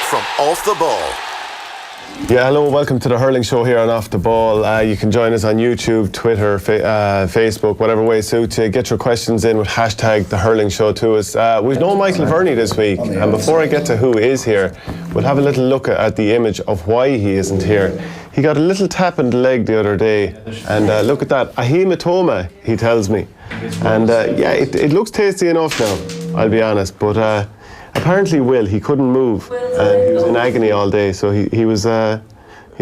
from Off the Ball. Yeah, hello, welcome to the Hurling Show here on Off the Ball. You can join us on YouTube, Twitter, Facebook, whatever way suits you. Get your questions in with hashtag the Hurling Show to us. We've known Michael Verney this week, and before I get to who is here, we'll have a little look at the image of why he isn't here. He got a little tap in the leg the other day, and look at that, a hematoma, he tells me. And yeah, it looks tasty enough now, I'll be honest, but apparently he couldn't move, and he was in agony all day, so he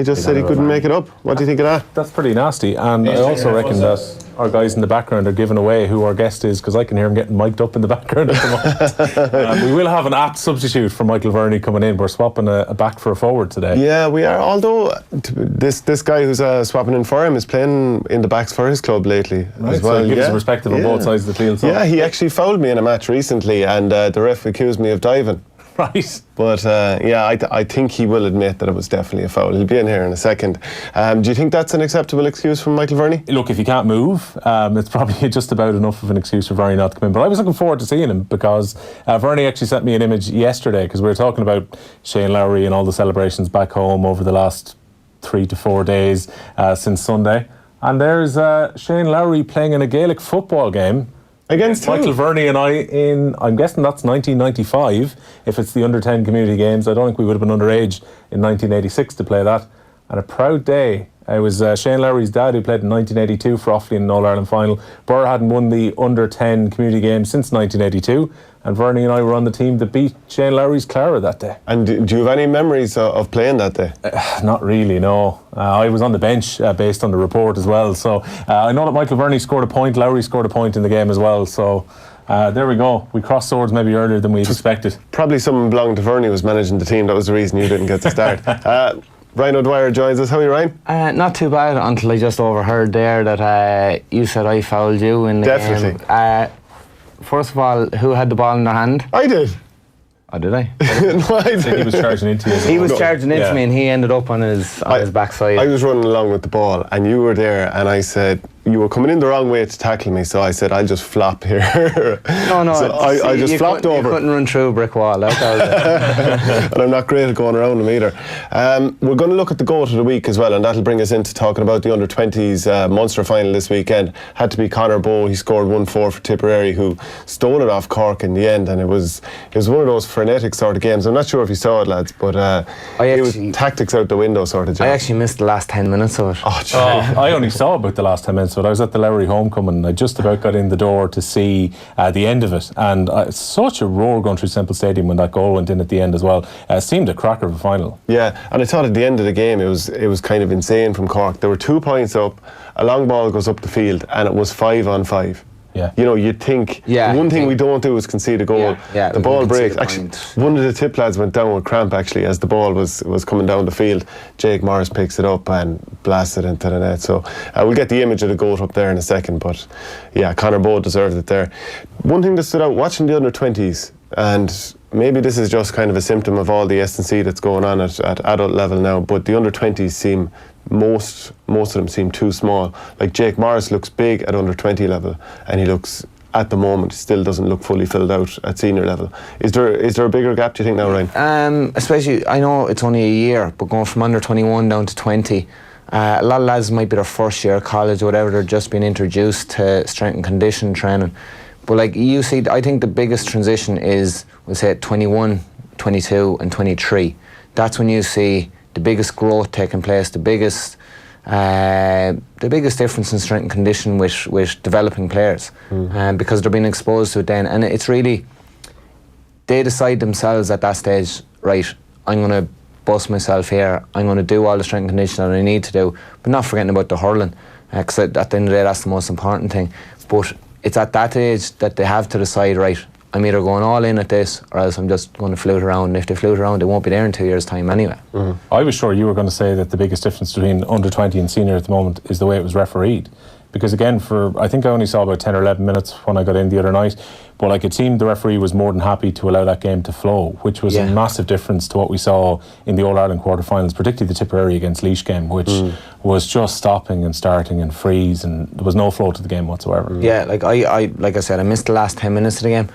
just said he couldn't make it up. What do you think of that? That's pretty nasty, and I also reckon that our guys in the background are giving away who our guest is, because I can hear him getting mic'd up in the background at the moment. We will have an apt substitute for Michael Verney coming in. We're swapping a back for a forward today. Yeah, we are, although this guy who's swapping in for him is playing in the backs for his club lately as well. So give us perspective on both sides of the field. So. Yeah, he actually fouled me in a match recently, and the ref accused me of diving. Right. But yeah, I think he will admit that it was definitely a foul. He'll be in here in a second. Do you think that's an acceptable excuse from Michael Verney? Look, if he can't move, it's probably just about enough of an excuse for Verney not to come in. But I was looking forward to seeing him, because Verney actually sent me an image yesterday, because we were talking about Shane Lowry and all the celebrations back home over the last 3 to 4 days since Sunday. And there's Shane Lowry playing in a Gaelic football game against Michael Verney and I in, I'm guessing that's 1995, if it's the under-10 community games. I don't think we would have been underage in 1986 to play that. And a proud day. It was Shane Lowry's dad who played in 1982 for Offaly in an All-Ireland final. Burr hadn't won the under-10 community game since 1982, and Verney and I were on the team that beat Shane Lowry's Clara that day. And do you have any memories of playing that day? Not really, no. I was on the bench based on the report as well. So I know that Michael Verney scored a point, Lowry scored a point in the game as well. So there we go. We crossed swords maybe earlier than we expected. Probably someone belonging to Verney was managing the team. That was the reason you didn't get to start. Ryan O'Dwyer joins us. How are you, Ryan? Not too bad, until I just overheard there that you said I fouled you in the game. First of all, who had the ball in their hand? I did. Oh, did I? No, I did. He was charging into you. He was charging into me, and he ended up on his backside. I was running along with the ball, and you were there, and I said, you were coming in the wrong way to tackle me, so I said, I'll just flop here. No. So I just flopped over. You couldn't run through a brick wall. And I'm not great at going around them either. We're going to look at the goal of the week as well, and that'll bring us into talking about the under-20s Munster final this weekend. Had to be Conor Bowe. He scored 1-4 for Tipperary, who stole it off Cork in the end, and it was one of those frenetic sort of games. I'm not sure if you saw it, lads, but it was tactics out the window sort of job. I actually missed the last 10 minutes of it. I only saw about the last 10 minutes. But I was at the Lowry homecoming, and I just about got in the door to see the end of it, and such a roar going through Semple Stadium when that goal went in at the end as well. It seemed a cracker of a final. Yeah, and I thought at the end of the game it was kind of insane from Cork. There were 2 points up, a long ball goes up the field, and it was 5-on-5. Yeah. You know, you'd think one thing we don't do is concede a goal. Yeah, the ball breaks. Actually, one of the tip lads went down with cramp actually as the ball was coming down the field. Jake Morris picks it up and blasts it into the net. So we'll get the image of the goal up there in a second. But yeah, Conor Bowe deserved it there. One thing that stood out watching the under-20s, and maybe this is just kind of a symptom of all the S&C that's going on at adult level now, but the under-20s seem most of them seem too small. Like Jake Morris looks big at under-20 level, and he looks, at the moment, still doesn't look fully filled out at senior level. Is there a bigger gap, do you think now, Ryan? Especially, I know it's only a year, but going from under-21 down to 20, a lot of lads might be their first year of college or whatever, they're just being introduced to strength and conditioning training. But like you see, I think the biggest transition is, we'll say at 21, 22 and 23. That's when you see the biggest growth taking place, the biggest difference in strength and condition with developing players, because they're being exposed to it then. And it's really, they decide themselves at that stage, right, I'm going to bust myself here, I'm going to do all the strength and conditioning that I need to do, but not forgetting about the hurling, because at the end of the day, that's the most important thing. But it's at that age that they have to decide, right, I'm either going all in at this, or else I'm just going to float around. And if they float around, they won't be there in 2 years' time anyway. I was sure you were going to say that the biggest difference between under-20 and senior at the moment is the way it was refereed. Because again, I think I only saw about 10 or 11 minutes when I got in the other night, but like it seemed the referee was more than happy to allow that game to flow, which was a massive difference to what we saw in the All-Ireland quarterfinals, particularly the Tipperary against Laois game, which was just stopping and starting and freeze, and there was no flow to the game whatsoever. Yeah, like I said, I missed the last 10 minutes of the game,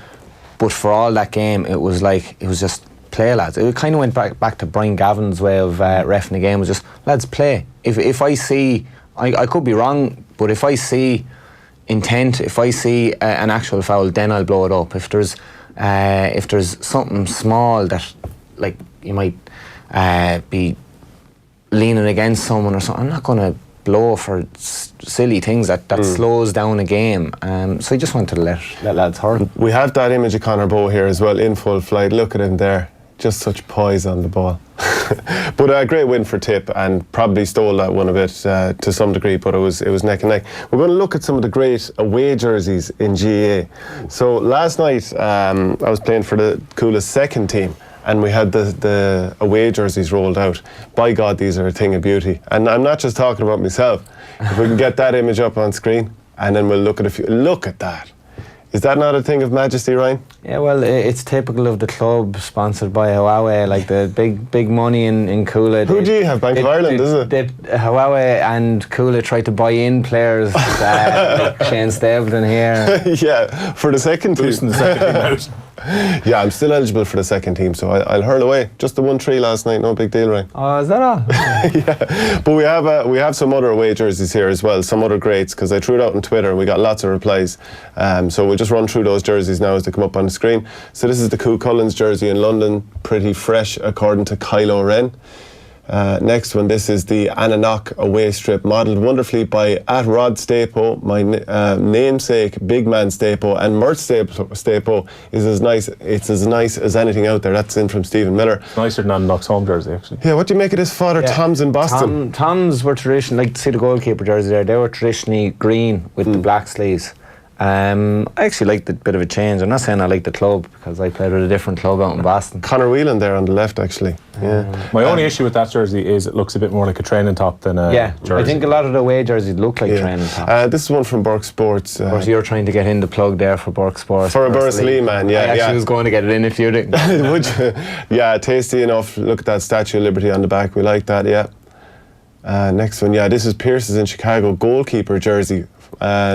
but for all that game, it was just play, lads. It kind of went back to Brian Gavin's way of reffing the game, was just, lads, play. If I see, I could be wrong, but if I see intent, if I see an actual foul, then I'll blow it up. If there's something small that, like, you might be leaning against someone or something, I'm not going to blow for silly things that slows down a game. So I just wanted to let lads hurl. We have that image of Conor Bowe here as well, in full flight. Look at him there. Just such poise on the ball. But a great win for Tip, and probably stole that one a bit to some degree, but it was neck and neck. We're going to look at some of the great away jerseys in GAA. So last night I was playing for the Coolest second team, and we had the away jerseys rolled out. By God, these are a thing of beauty. And I'm not just talking about myself. If we can get that image up on screen, and then we'll look at a few. Look at that. Is that not a thing of majesty, Ryan? Yeah, well, it's typical of the club sponsored by Huawei, like the big money in Coola. Who do you have? Bank of Ireland, is it? Huawei and Coola tried to buy in players like Shane Stapleton here. Yeah, for the second team. Boosting the second team out. Yeah, I'm still eligible for the second team, so I'll hurl away. Just the 1-3 last night, no big deal, Ryan. Oh, is that all? Yeah, but we have some other away jerseys here as well, some other greats, because I threw it out on Twitter and we got lots of replies. So we'll just run through those jerseys now as they come up on the screen. So this is the Coo Cullins jersey in London, pretty fresh according to Kylo Ren. Next one, this is the Ananoch away strip, modelled wonderfully by @Rod Stapo, my namesake, Big Man Stapo, and Mert Stapo is as nice. It's as nice as anything out there. That's in from Stephen Miller. Nicer than Ananoch's home jersey, actually. Yeah, what do you make of this father Tom's in Boston? Tom's were traditionally, like, see the goalkeeper jersey there, they were traditionally green with the black sleeves. I actually liked a bit of a change. I'm not saying I like the club, because I played with a different club out in Boston. Conor Whelan there on the left, actually. Yeah. My only issue with that jersey is it looks a bit more like a training top than a jersey. I think a lot of the away jerseys look like training tops. This is one from Burke Sports. Of course, you're trying to get in the plug there for Burke Sports. For a Bursley Lee man, yeah. I actually was going to get it in if you didn't. Would you? Yeah, tasty enough. Look at that Statue of Liberty on the back. We like that, yeah. Next one, this is Pierce's in Chicago goalkeeper jersey.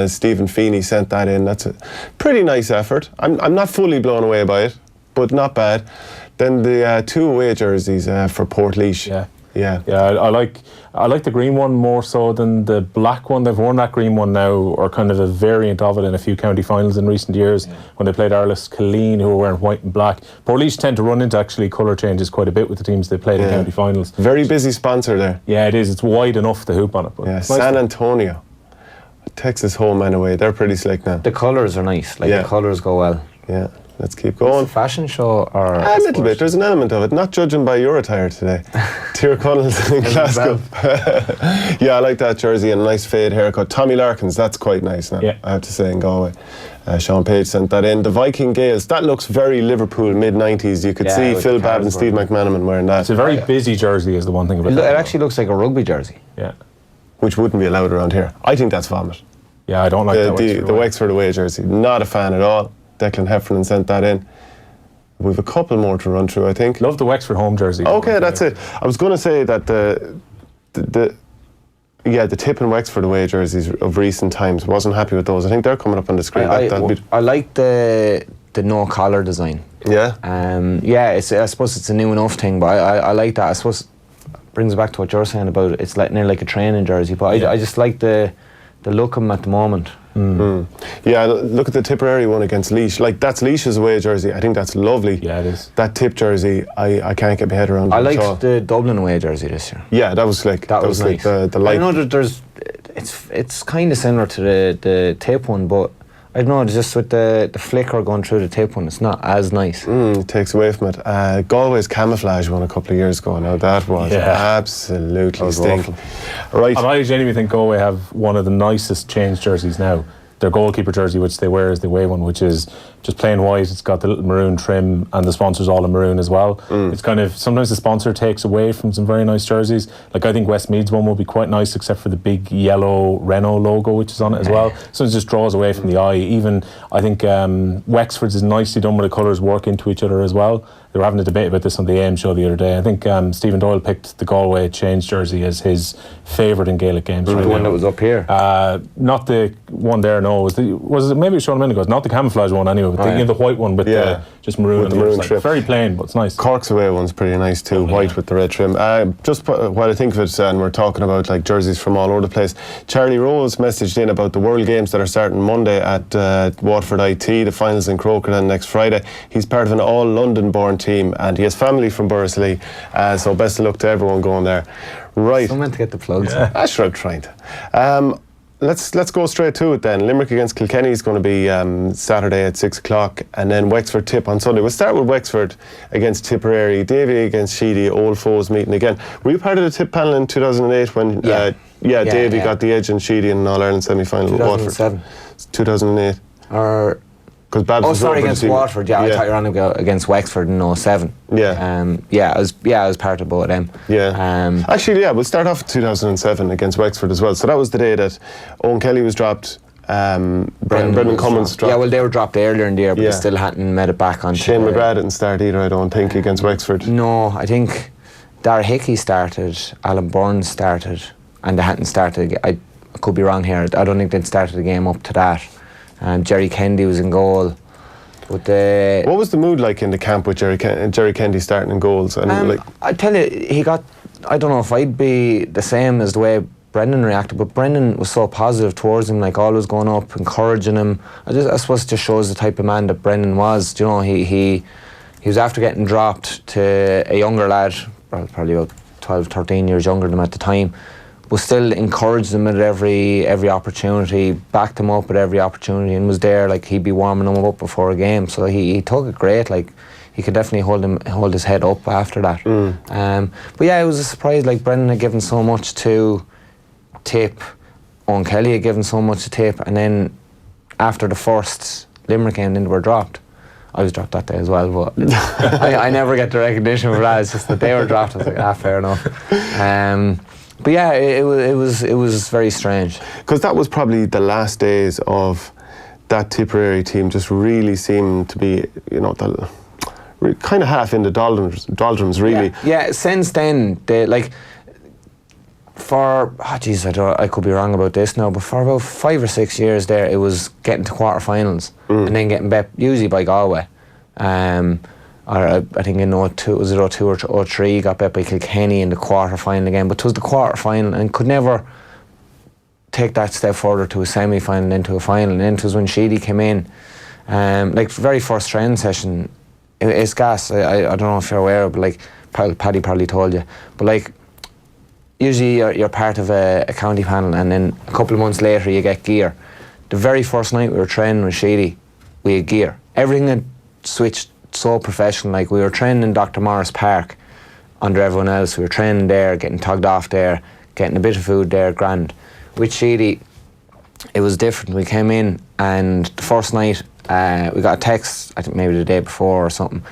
Stephen Feeney sent that in. That's a pretty nice effort. I'm not fully blown away by it, but not bad. Then the two away jerseys for Portlaoise. Yeah. I like the green one more so than the black one. They've worn that green one now, or kind of a variant of it, in a few county finals in recent years when they played Arlis Killeen, who were wearing white and black. Portlaoise tend to run into actually colour changes quite a bit with the teams they played in county finals. Very busy sponsor there. Yeah, it is. It's wide enough, the hoop on it. But yeah, San Antonio. Texas home anyway. They're pretty slick now. The colours are nice. Like, the colours go well. Yeah. Let's keep going. It's a fashion show or a little bit. There's an element of it. Not judging by your attire today. Tira Connells in Glasgow. Yeah, I like that jersey and a nice fade haircut. Tommy Larkins, that's quite nice now, I have to say, in Galway. Sean Page sent that in. The Viking Gales, that looks very Liverpool mid-90s. You could see Phil Babb and Steve McManaman wearing that. It's a very busy jersey is the one thing about that. It actually looks like a rugby jersey. Yeah. Which wouldn't be allowed around here. I think that's vomit. Yeah, I don't like the Wexford away jersey. Not a fan at all. Declan Heffernan sent that in. We've a couple more to run through, I think. Love the Wexford home jersey. Okay, that's it. I was going to say that the Tip and Wexford away jerseys of recent times, wasn't happy with those. I think they're coming up on the screen. I like the no collar design. Yeah. I suppose it's a new enough thing, but I like that. I suppose it brings back to what you're saying about it. It's like nearly like a training jersey, but I just like the look of them at the moment. Yeah, look at the Tipperary one against Laois. Like, that's Laois's away jersey. I think that's lovely. Yeah, it is. That Tip jersey, I can't get my head around. I liked the Dublin away jersey this year. Yeah, that was slick. That was nice. Like the light. I know that it's kind of similar to the Tip one, but I don't know, it's just with the flicker going through the Tip one, it's not as nice. It takes away from it. Galway's camouflage one a couple of years ago. Now that was absolutely stinking. Right. And I genuinely think Galway have one of the nicest change jerseys now. Their goalkeeper jersey, which they wear, is the away one, which is just plain white. It's got the little maroon trim, and the sponsor's all in maroon as well. It's kind of, sometimes the sponsor takes away from some very nice jerseys. Like, I think Westmeath's one will be quite nice, except for the big yellow Renault logo, which is on it as well. So it just draws away from the eye. Even, I think Wexford's is nicely done where the colours work into each other as well. They were having a debate about this on the AM show the other day. I think Stephen Doyle picked the Galway change jersey as his favourite in Gaelic games. The one that was up here? Not the one there, no. Was it maybe it was Sean a minute ago? Not the camouflage one anyway, with the white one with the just maroon with the maroon trim. Very plain, but it's nice. Cork's away one's pretty nice too, white with the red trim. Just while I think of it, and we're talking about like jerseys from all over the place, Charlie Rose messaged in about the World Games that are starting Monday at Waterford IT, the finals in Crokerton next Friday. He's part of an all London born team and he has family from Borrisley, so best of luck to everyone going there. Right. Someone to get the plugs. I should have tried. Let's go straight to it then. Limerick against Kilkenny is going to be Saturday at 6 o'clock, and then Wexford Tip on Sunday. We'll start with Wexford against Tipperary. Davy against Sheedy, old foes meeting again. Were you part of the Tip panel in 2008 when Davy got the edge in Sheedy in an All-Ireland semi-final with Waterford? 2007. 2008. Or... Because Babs was over against Waterford. I thought you were on against Wexford in 07. I was part of both of them. Actually, we'll start off with 2007 against Wexford as well. So that was the day that Owen Kelly was dropped. Brendan Cummins dropped. Yeah, well, they were dropped earlier in the year, but they still hadn't made it back on. Shane McGrath didn't start either, I don't think, against Wexford. No, I think Dara Hickey started, Alan Burns started, and they hadn't started. I could be wrong here. I don't think they'd started the game up to that. Jerry Kennedy was in goal. What was the mood like in the camp with Jerry Kennedy starting in goals? And I tell you, he got. I don't know if I'd be the same as the way Brendan reacted, but Brendan was so positive towards him, like always going up, encouraging him. I suppose it just shows the type of man that Brendan was. Do you know, he was after getting dropped to a younger lad, probably about 12, 13 years younger than him at the time, but still encouraged him at every opportunity, backed him up at every opportunity, and was there. Like, he'd be warming him up before a game, so he took it great. Like, he could definitely hold his head up after that. But yeah, it was a surprise. Like, Brendan had given so much to Tip, Owen Kelly had given so much to Tip, and then after the first Limerick game, then they were dropped. I was dropped that day as well, but I never get the recognition for that. It's just that they were dropped. I was like, fair enough. But yeah, it was very strange. Because that was probably the last days of that Tipperary team just really seemed to be, kind of half in the doldrums really. Yeah, since then, they, like, I could be wrong about this now, but for about 5 or 6 years there, it was getting to quarterfinals and then getting bet usually by Galway. I think in 02, was it 02 or 03, got bet by Kilkenny in the quarter-final again, but it was the quarter-final and could never take that step further to a semi-final and then to a final. And then it was when Sheedy came in, like very first training session, it's gas. I don't know if you're aware, but like Paddy probably told you, but like usually you're part of a county panel and then a couple of months later you get gear. The very first night we were training with Sheedy, we had gear. Everything had switched so professional. Like, we were training in Dr. Morris Park under everyone else. We were training there, getting tugged off there, getting a bit of food there, grand. With Sheedy, it was different. We came in and the first night we got a text, I think maybe the day before or something,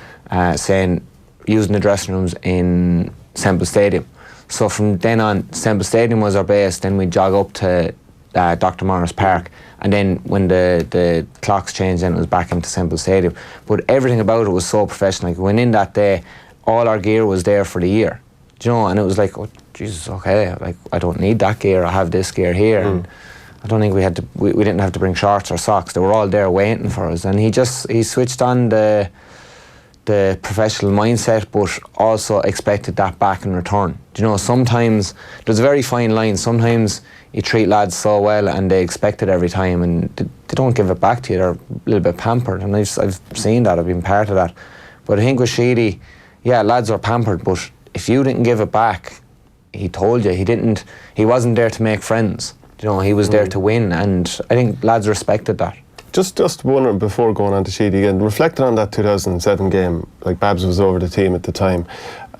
saying using the dressing rooms in Semple Stadium. So from then on, Semple Stadium was our base. Then we'd jog up to Dr. Morris Park, and then when the clocks changed, then it was back into Semple Stadium. But everything about it was so professional. Like, we went in that day, all our gear was there for the year. Do you know? And it was like, oh Jesus, okay, like, I don't need that gear. I have this gear here. And I don't think we didn't have to bring shorts or socks. They were all there waiting for us. And he switched on the professional mindset, but also expected that back in return. Do you know, sometimes there's a very fine line. Sometimes you treat lads so well and they expect it every time and they don't give it back to you. They're a little bit pampered, and I've seen that, I've been part of that. But I think with Sheedy, yeah, lads are pampered, but if you didn't give it back, he told you, he wasn't there to make friends. You know, he was there to win, and I think lads respected that. Just wondering, before going on to Sheedy again, reflecting on that 2007 game, like, Babs was over the team at the time,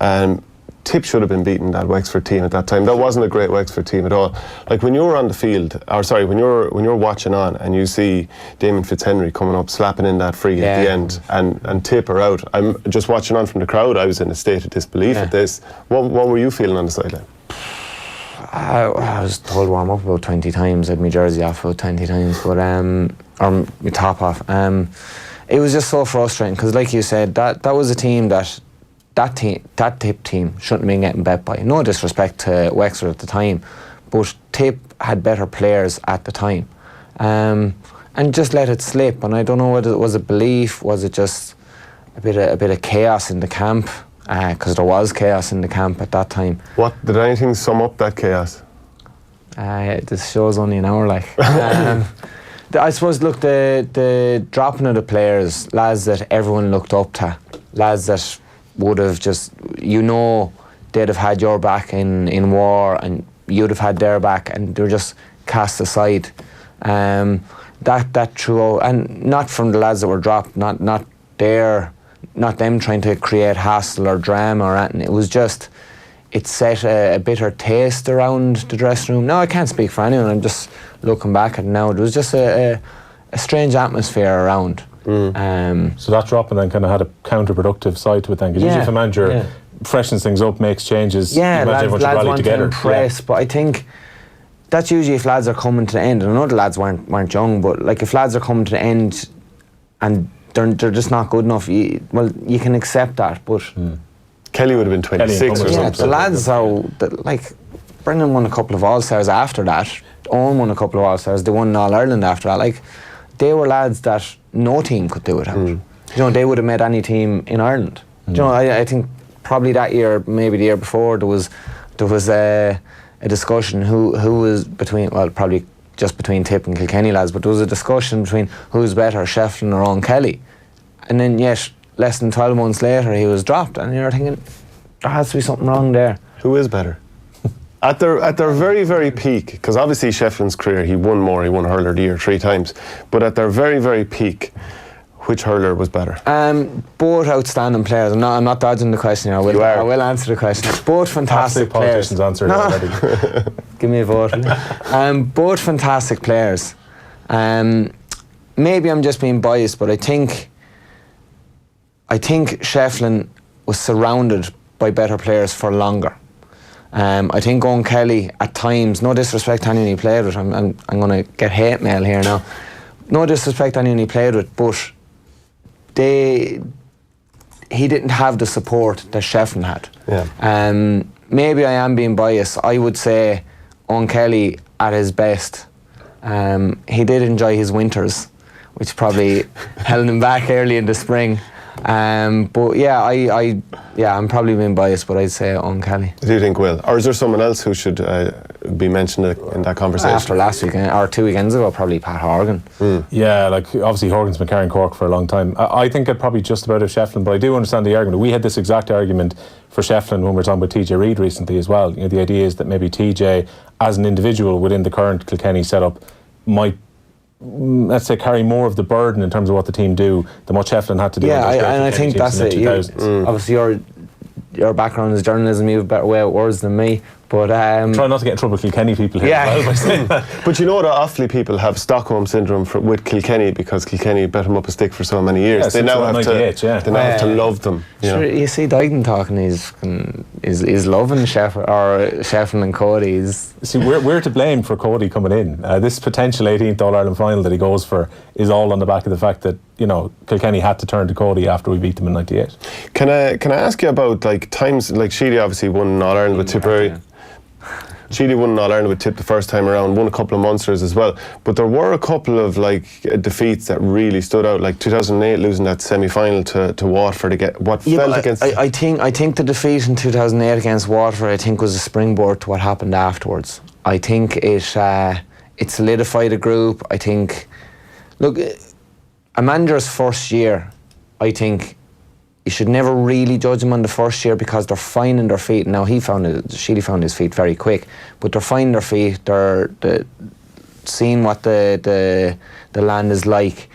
and Tip should have been beating that Wexford team at that time. That wasn't a great Wexford team at all. Like, when you were on the field, when you're watching on and you see Damon Fitzhenry coming up, slapping in that free at the end, and Tip are out, I'm just watching on from the crowd. I was in a state of disbelief at this. What were you feeling on the sideline? I was told warm up about 20 times. I had my jersey off about 20 times, but or my top off. It was just so frustrating because, like you said, that was a team that Tip team shouldn't have been getting bet by. No disrespect to Wexford at the time, but Tip had better players at the time. And and just let it slip. And I don't know whether it was a belief, was it just a bit of chaos in the camp, because there was chaos in the camp at that time. What did anything sum up that chaos? This show's only an hour, like. I suppose, look, the dropping of the players, lads that everyone looked up to, lads that would have just, they'd have had your back in war, and you'd have had their back, and they're just cast aside. That throughout, and not from the lads that were dropped, not them trying to create hassle or drama or anything. It was just, it set a bitter taste around the dressing room. No, I can't speak for anyone. I'm just looking back at it now. It was just a strange atmosphere around. So that dropping then kind of had a counterproductive side to it then, because usually if a manager freshens things up, makes changes, lads rally want together. to impress, but I think that's usually if lads are coming to the end. And I know the lads weren't young, but like if lads are coming to the end and they're just not good enough, you can accept that, but Kelly would have been 26 or something. The lads are, like, Brendan won a couple of All-Stars after that. Owen won a couple of All-Stars. They won All-Ireland after that. Like, they were lads that no team could do without. They would have made any team in Ireland. I think probably that year, maybe the year before, there was a discussion who was between, well, probably just between Tip and Kilkenny lads, but there was a discussion between who's better, Shefflin or Owen Kelly. And then yet, less than 12 months later, he was dropped, and you're thinking, there has to be something wrong there. Who is better? At their very, very peak, because obviously Shefflin's career, he won Hurler of the Year 3 times, but at their very, very peak, which hurler was better? Both outstanding players. I'm not dodging the question here. I will answer the question. Both fantastic players. Politicians answered already. Give me a vote. Both fantastic players. Maybe I'm just being biased, but I think Shefflin was surrounded by better players for longer. I think Owen Kelly at times, no disrespect to anyone he played with, I'm going to get hate mail here now. No disrespect to anyone he played with, but he didn't have the support that Shefflin had. Yeah. Maybe I am being biased. I would say Owen Kelly at his best. He did enjoy his winters, which probably held him back early in the spring. But I'm probably being biased, but I'd say Owen Kelly. Do you think Will? Or is there someone else who should be mentioned in that conversation? After last weekend, or 2 weekends ago, probably Pat Horgan. Yeah, like obviously Horgan's been carrying Cork for a long time. I think it probably just about Shefflin, but I do understand the argument. We had this exact argument for Shefflin when we were talking about TJ Reid recently as well. The idea is that maybe TJ, as an individual within the current Kilkenny setup, might, let's say, carry more of the burden in terms of what the team do than what Shefflin had to do. Yeah, and I think that's it. Obviously, your background is journalism. You have a better way with words than me. But try not to get in trouble with Kilkenny people here as well by saying that. But you know that Offaly people have Stockholm syndrome with Kilkenny because Kilkenny bet them up a stick for so many years. They now have to love them. You see Dyden talking, he's loving Shefflin and Cody. See, we're to blame for Cody coming in. This potential 18th All-Ireland final that he goes for is all on the back of the fact that Kilkenny had to turn to Cody after we beat them in '98. Can I ask you about times like Sheedy obviously won All-Ireland with Tipperary. Sheedy won All-Ireland with Tip the first time around, won a couple of Munsters as well. But there were a couple of defeats that really stood out, like 2008 losing that semi-final to Waterford against. I think the defeat in 2008 against Waterford, I think, was a springboard to what happened afterwards. I think it solidified a group. I think, look, a manager's first year, I think, you should never really judge them on the first year because they're finding their feet. Now Sheedy found his feet very quick, but they're finding their feet. They're seeing what the land is like,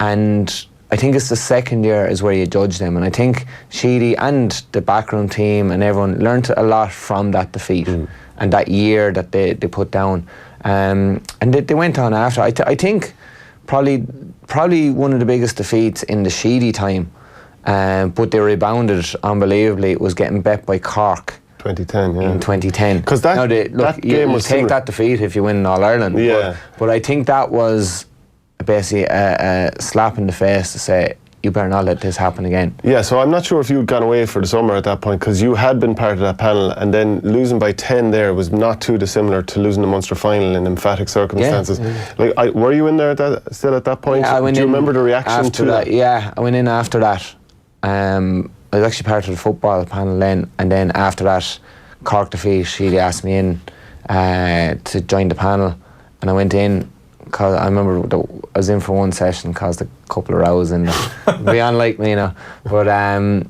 and I think it's the second year is where you judge them. And I think Sheedy and the backroom team and everyone learned a lot from that defeat and that year that they put down. And they went on after. I think probably one of the biggest defeats in the Sheedy time. But they rebounded unbelievably. It was getting bet by Cork 2010, in 2010. Because that game was take that defeat if you win All Ireland. Yeah. But I think that was basically a slap in the face to say you better not let this happen again. Yeah, so I'm not sure if you'd gone away for the summer at that point, because you had been part of that panel, and then losing by 10 there was not too dissimilar to losing the Munster final in emphatic circumstances. Like, were you in there still at that point? Yeah, Do you remember the reaction to that? Yeah, I went in after that. I was actually part of the football panel then, and then after that, Cork defeat, Sheedy asked me in to join the panel, and I went in. Cause I remember I was in for one session, caused a couple of rows in there. Be unlike me, you know. But and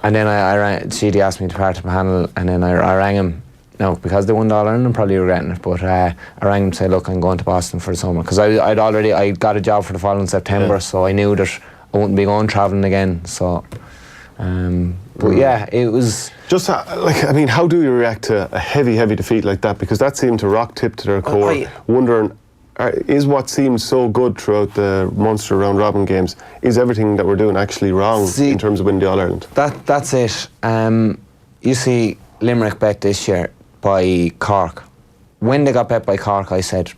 then I rang. Sheedy asked me to part of the panel, and then I rang him. No, because they won the All-Ireland, I'm probably regretting it. But I rang him and said, "Look, I'm going to Boston for the summer," because I got a job for the following September, so I knew that I wouldn't be going travelling again. So, but yeah, it was just like, I mean, how do you react to a heavy defeat like that? Because that seemed to rock Tip to their core. Wondering, is what seems so good throughout the Munster round robin games, is everything that we're doing actually wrong in terms of winning the All-Ireland? That's it. You see Limerick bet this year by Cork. When they got bet by Cork, I said,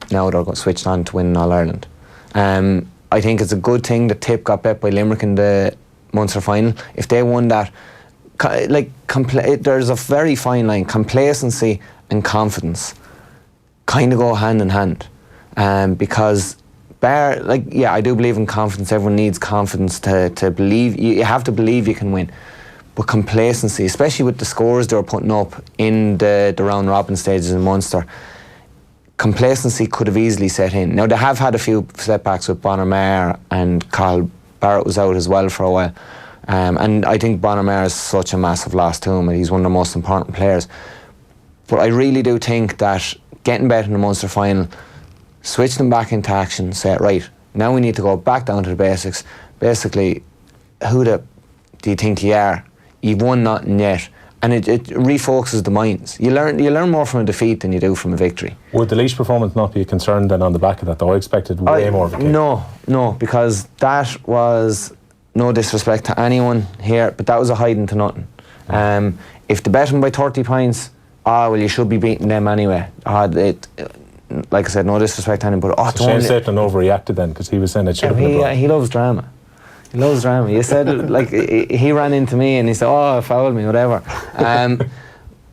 now they're switched on to win All-Ireland. I think it's a good thing that Tip got bet by Limerick in the Munster final. If they won that, there's a very fine line. Complacency and confidence kind of go hand in hand, because I do believe in confidence. Everyone needs confidence to believe. You have to believe you can win. But complacency, especially with the scores they were putting up in the round robin stages in Munster, complacency could have easily set in. Now, they have had a few setbacks with Bonner and Carl Barrett was out as well for a while. And I think Bonner is such a massive loss to him, and he's one of the most important players. But I really do think that getting better in the Munster final, switch them back into action, say, right, now we need to go back down to the basics. Basically, who do you think you are? You've won nothing yet. And it refocuses the minds. You learn more from a defeat than you do from a victory. Would the Laois performance not be a concern then on the back of that, though? I expected way more of a kick. No, because that was, no disrespect to anyone here, but that was a hiding to nothing. If they bet them by 30 points, well, you should be beating them anyway. Like I said, no disrespect to anyone, but Shane Stapleton overreacted then, because he was saying it should have been a blow. He loves drama. He loves drama. You said, like, he ran into me and he said, foul me, whatever.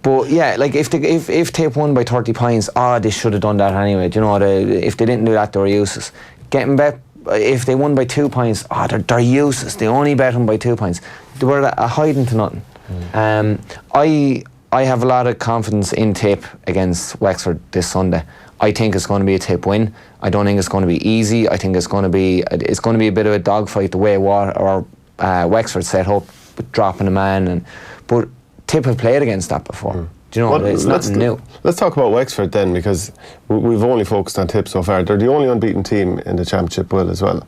But yeah, like, if Tip won by 30 points, they should have done that anyway. Do you know, if they didn't do that, they were useless. Getting bet, if they won by 2 points, they're useless. They only bet them by 2 points. They were a hiding to nothing. I have a lot of confidence in Tip against Wexford this Sunday. I think it's going to be a Tip win. I don't think it's going to be easy. I think it's going to be a bit of a dogfight the way Wexford set up with dropping a man. But Tip have played against that before. Do you know, it's nothing new. Let's talk about Wexford then, because we've only focused on Tip so far. They're the only unbeaten team in the championship as well.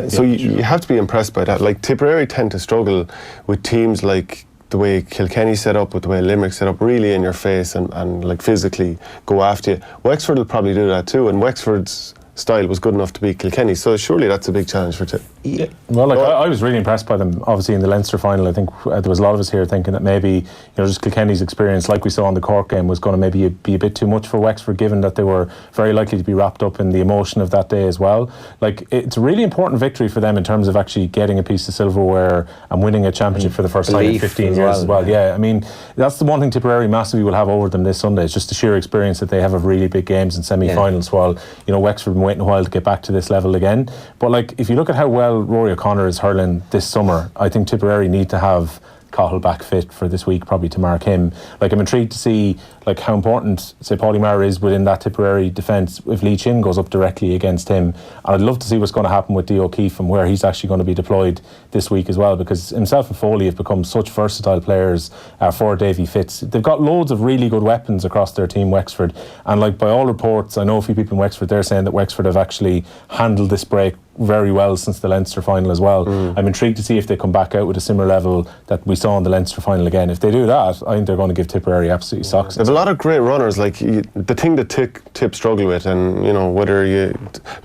So you have to be impressed by that. Like, Tipperary tend to struggle with teams like the way Kilkenny set up, with the way Limerick set up, really in your face and like physically go after you. Wexford will probably do that too, and Wexford's style was good enough to beat Kilkenny, so surely that's a big challenge for Tip. Yeah. Well, I was really impressed by them. Obviously, in the Leinster final, I think there was a lot of us here thinking that maybe, just Kilkenny's experience, like we saw in the Cork game, was going to maybe be a bit too much for Wexford, given that they were very likely to be wrapped up in the emotion of that day as well. Like, it's a really important victory for them in terms of actually getting a piece of silverware and winning a championship for the first time in 15 years as well. Yeah, I mean, that's the one thing Tipperary massively will have over them this Sunday. It's just the sheer experience that they have of really big games and semi-finals, while Wexford been waiting a while to get back to this level again. But like, if you look at how well Rory O'Connor is hurling this summer, I think Tipperary need to have Cahill back fit for this week, probably to mark him. Like, I'm intrigued to see like how important, say, Paulie Maher is within that Tipperary defence if Lee Chin goes up directly against him. And I'd love to see what's going to happen with Dee O'Keefe and where he's actually going to be deployed this week as well, because himself and Foley have become such versatile players for Davy Fitz. They've got loads of really good weapons across their team, Wexford, and like, by all reports, I know a few people in Wexford, they're saying that Wexford have actually handled this break very well since the Leinster final as well. I'm intrigued to see if they come back out with a similar level that we saw in the Leinster final again. If they do that, I think they're going to give Tipperary absolutely socks. There's a lot of great runners. Like, the thing that Tip struggle with, and whether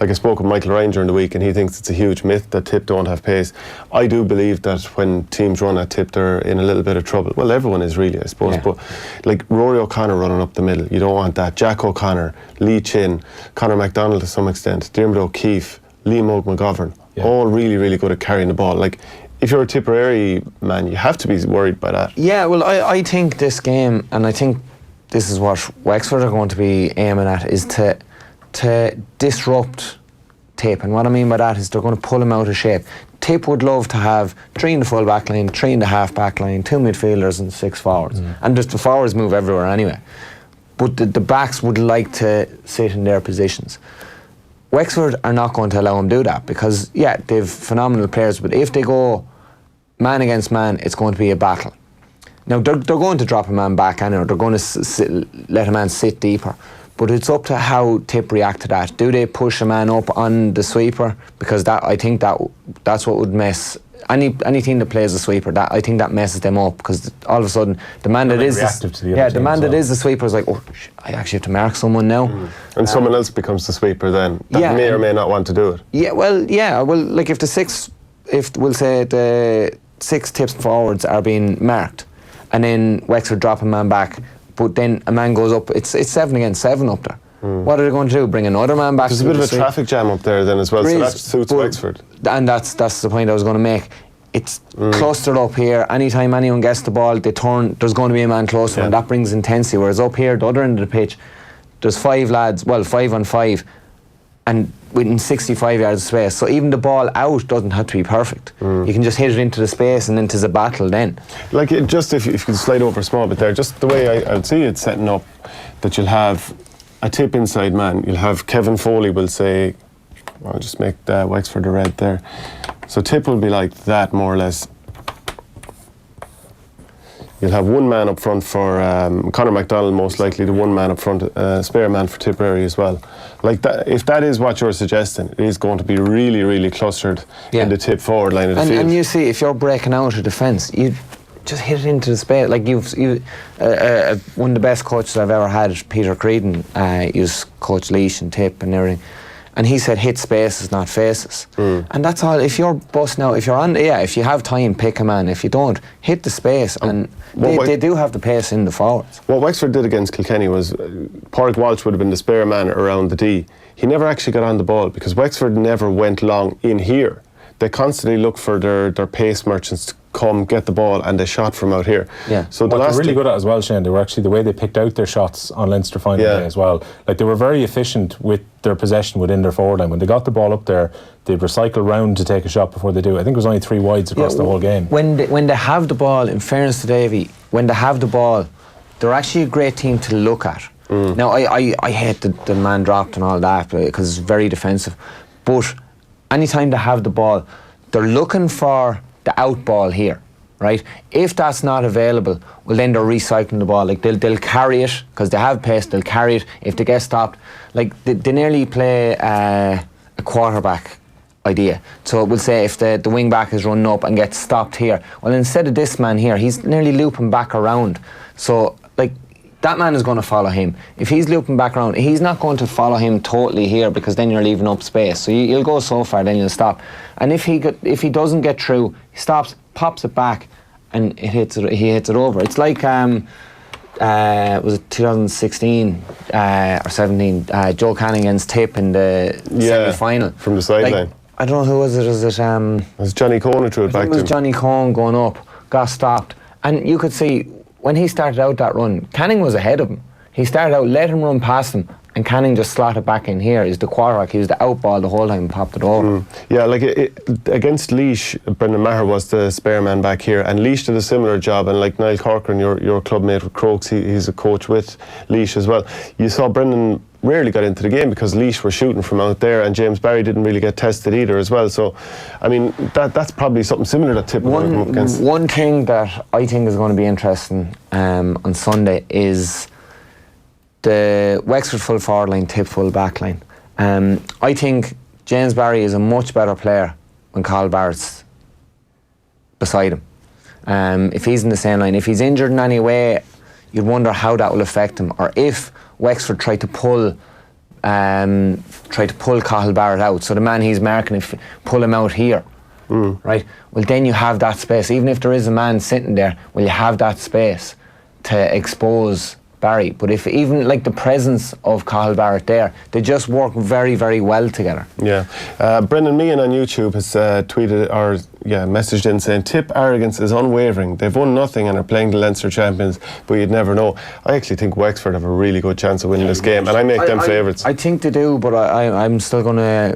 like, I spoke with Michael Ryan during the week, and he thinks it's a huge myth that Tip don't have pace. I do believe that when teams run at Tip, they're in a little bit of trouble. Well, everyone is really, I suppose. But like, Rory O'Connor running up the middle, you don't want that. Jack O'Connor, Lee Chin, Conor MacDonald to some extent, Diarmuid O'Keefe, Liam McGovern, all really, really good at carrying the ball. Like, if you're a Tipperary man, you have to be worried by that. Yeah, well, I think this game, and I think this is what Wexford are going to be aiming at, is to disrupt Tip. And what I mean by that is they're going to pull him out of shape. Tip would love to have 3 in the full back line, 3 in the half back line, 2 midfielders and 6 forwards. And just the forwards move everywhere anyway. But the backs would like to sit in their positions. Wexford are not going to allow him to do that because, they've phenomenal players, but if they go man against man, it's going to be a battle. Now, they're going to drop a man back anyway, they're going to let a man sit deeper, but it's up to how Tip react to that. Do they push a man up on the sweeper? Because I think that's what would mess any team that plays a sweeper. I think that messes them up because all of a sudden the man that is the sweeper is like, oh, I actually have to mark someone now, and someone else becomes the sweeper then. That may or may not want to do it. Well, like if we'll say the 6 Tips forwards are being marked, and then Wexford drop a man back, but then a man goes up. It's 7 against 7 up there. What are they going to do? Bring another man back? There's a bit of a traffic jam up there then as well, so that suits Wexford. And that's the point I was going to make. It's clustered up here. Anytime anyone gets the ball, they turn. There's going to be a man closer, and that brings intensity. Whereas up here, the other end of the pitch, there's 5 lads. Well, 5 on 5, and within 65 yards of space. So even the ball out doesn't have to be perfect. You can just hit it into the space, and then there's a battle. Then, like, just if you could slide over a small bit there, just the way I would see it setting up, that you'll have a Tip inside man. You'll have Kevin Foley will say, I'll just make Wexford a red there. So Tip will be like that, more or less. You'll have one man up front for Conor McDonald, most likely the one man up front, spare man for Tipperary as well. Like that, if that is what you're suggesting, it is going to be really, really clustered in the Tip forward line of the field. And you see, if you're breaking out of defence, you just hit it into the space. Like one of the best coaches I've ever had, Peter Creedon, he's coach Leash and Tip and everything. And he said, hit spaces, not faces. And that's all. If you're busting out, if you're on, if you have time, pick a man. If you don't, hit the space. And they do have the pace in the forwards. What Wexford did against Kilkenny was, Pádraig Walsh would have been the spare man around the D. He never actually got on the ball because Wexford never went long in here. They constantly look for their pace merchants to come get the ball, and they shot from out here. So what they're really good at as well, Shane, they were actually the way they picked out their shots on Leinster final day as well. Like, they were very efficient with their possession within their forward line. When they got the ball up there, they'd recycle round to take a shot before they do. I think it was only 3 wides across the whole game. When they have the ball, in fairness to Davy, when they have the ball, they're actually a great team to look at. Now, I hate the man dropped and all that because it's very defensive. But anytime they have the ball, they're looking for the out ball here, right? If that's not available, well, then they're recycling the ball. Like, they'll carry it because they have pace. They'll carry it. If they get stopped, like they nearly play a quarterback idea. So we'll say if the wing back is running up and gets stopped here, well, instead of this man here, he's nearly looping back around. So, like, that man is going to follow him. If he's looping back around, he's not going to follow him totally here because then you're leaving up space. So you'll go so far, then you'll stop. And if he doesn't get through, he stops, pops it back, and he hits it over. It's like was it 2016 or 17? Joe Canning against Tip in the semi-final from the sideline. Like, I don't know who was it. Was it? It was Johnny Cohn who threw it back to him. It was Johnny Cohn going up, got stopped, and you could see. When he started out that run, Canning was ahead of him. He started out, let him run past him, and Canning just slotted back in here. He's the quarterback. He was the out ball the whole time and popped it over. Yeah, like against Laois, Brendan Maher was the spare man back here, and Laois did a similar job. And like Niall Corcoran, your club mate with Crokes, he's a coach with Laois as well. You saw Brendan rarely got into the game because Laois were shooting from out there, and James Barry didn't really get tested either as well. So, I mean, that's probably something similar that Tip will come up against. One thing that I think is going to be interesting on Sunday is the Wexford full forward line, Tip full back line. I think James Barry is a much better player when Carl Barrett's beside him. If he's in the same line, if he's injured in any way, you'd wonder how that will affect him, or if Wexford tried to pull Cathal Barrett out, so the man he's marking, pull him out here, right? Well, then you have that space. Even if there is a man sitting there, well, you have that space to expose Barry. But if even like the presence of Cathal Barrett there, they just work very, very well together. Yeah. Brendan Meehan on YouTube has messaged in saying Tip arrogance is unwavering. They've won nothing and are playing the Leinster champions, but you'd never know. I actually think Wexford have a really good chance of winning this game, and I make them favourites. I think they do, but I'm still gonna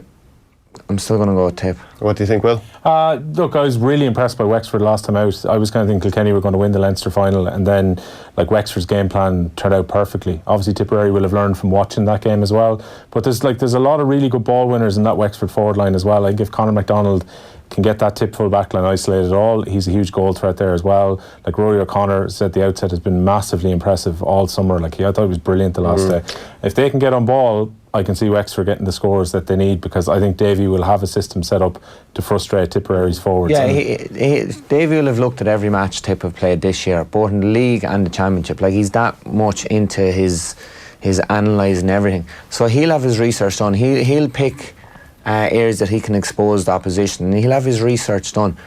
go with Tip. What do you think, Will? Look, I was really impressed by Wexford last time out. I was kind of thinking Kilkenny were going to win the Leinster final, and then like Wexford's game plan turned out perfectly. Obviously Tipperary will have learned from watching that game as well, but there's a lot of really good ball winners in that Wexford forward line as well. I think if Conor McDonald can get that Tip full back line isolated at all, he's a huge goal threat there as well. Like Rory O'Connor said at the outset, has been massively impressive all summer. Like I thought he was brilliant the last day. If they can get on ball, I can see Wexford getting the scores that they need, because I think Davy will have a system set up to frustrate Tipperary's forwards. Yeah, Davy will have looked at every match Tip have played this year, both in the league and the championship. Like he's that much into his analysing everything. So he'll have his research done. He'll pick areas that he can expose the opposition, and he'll have his research done.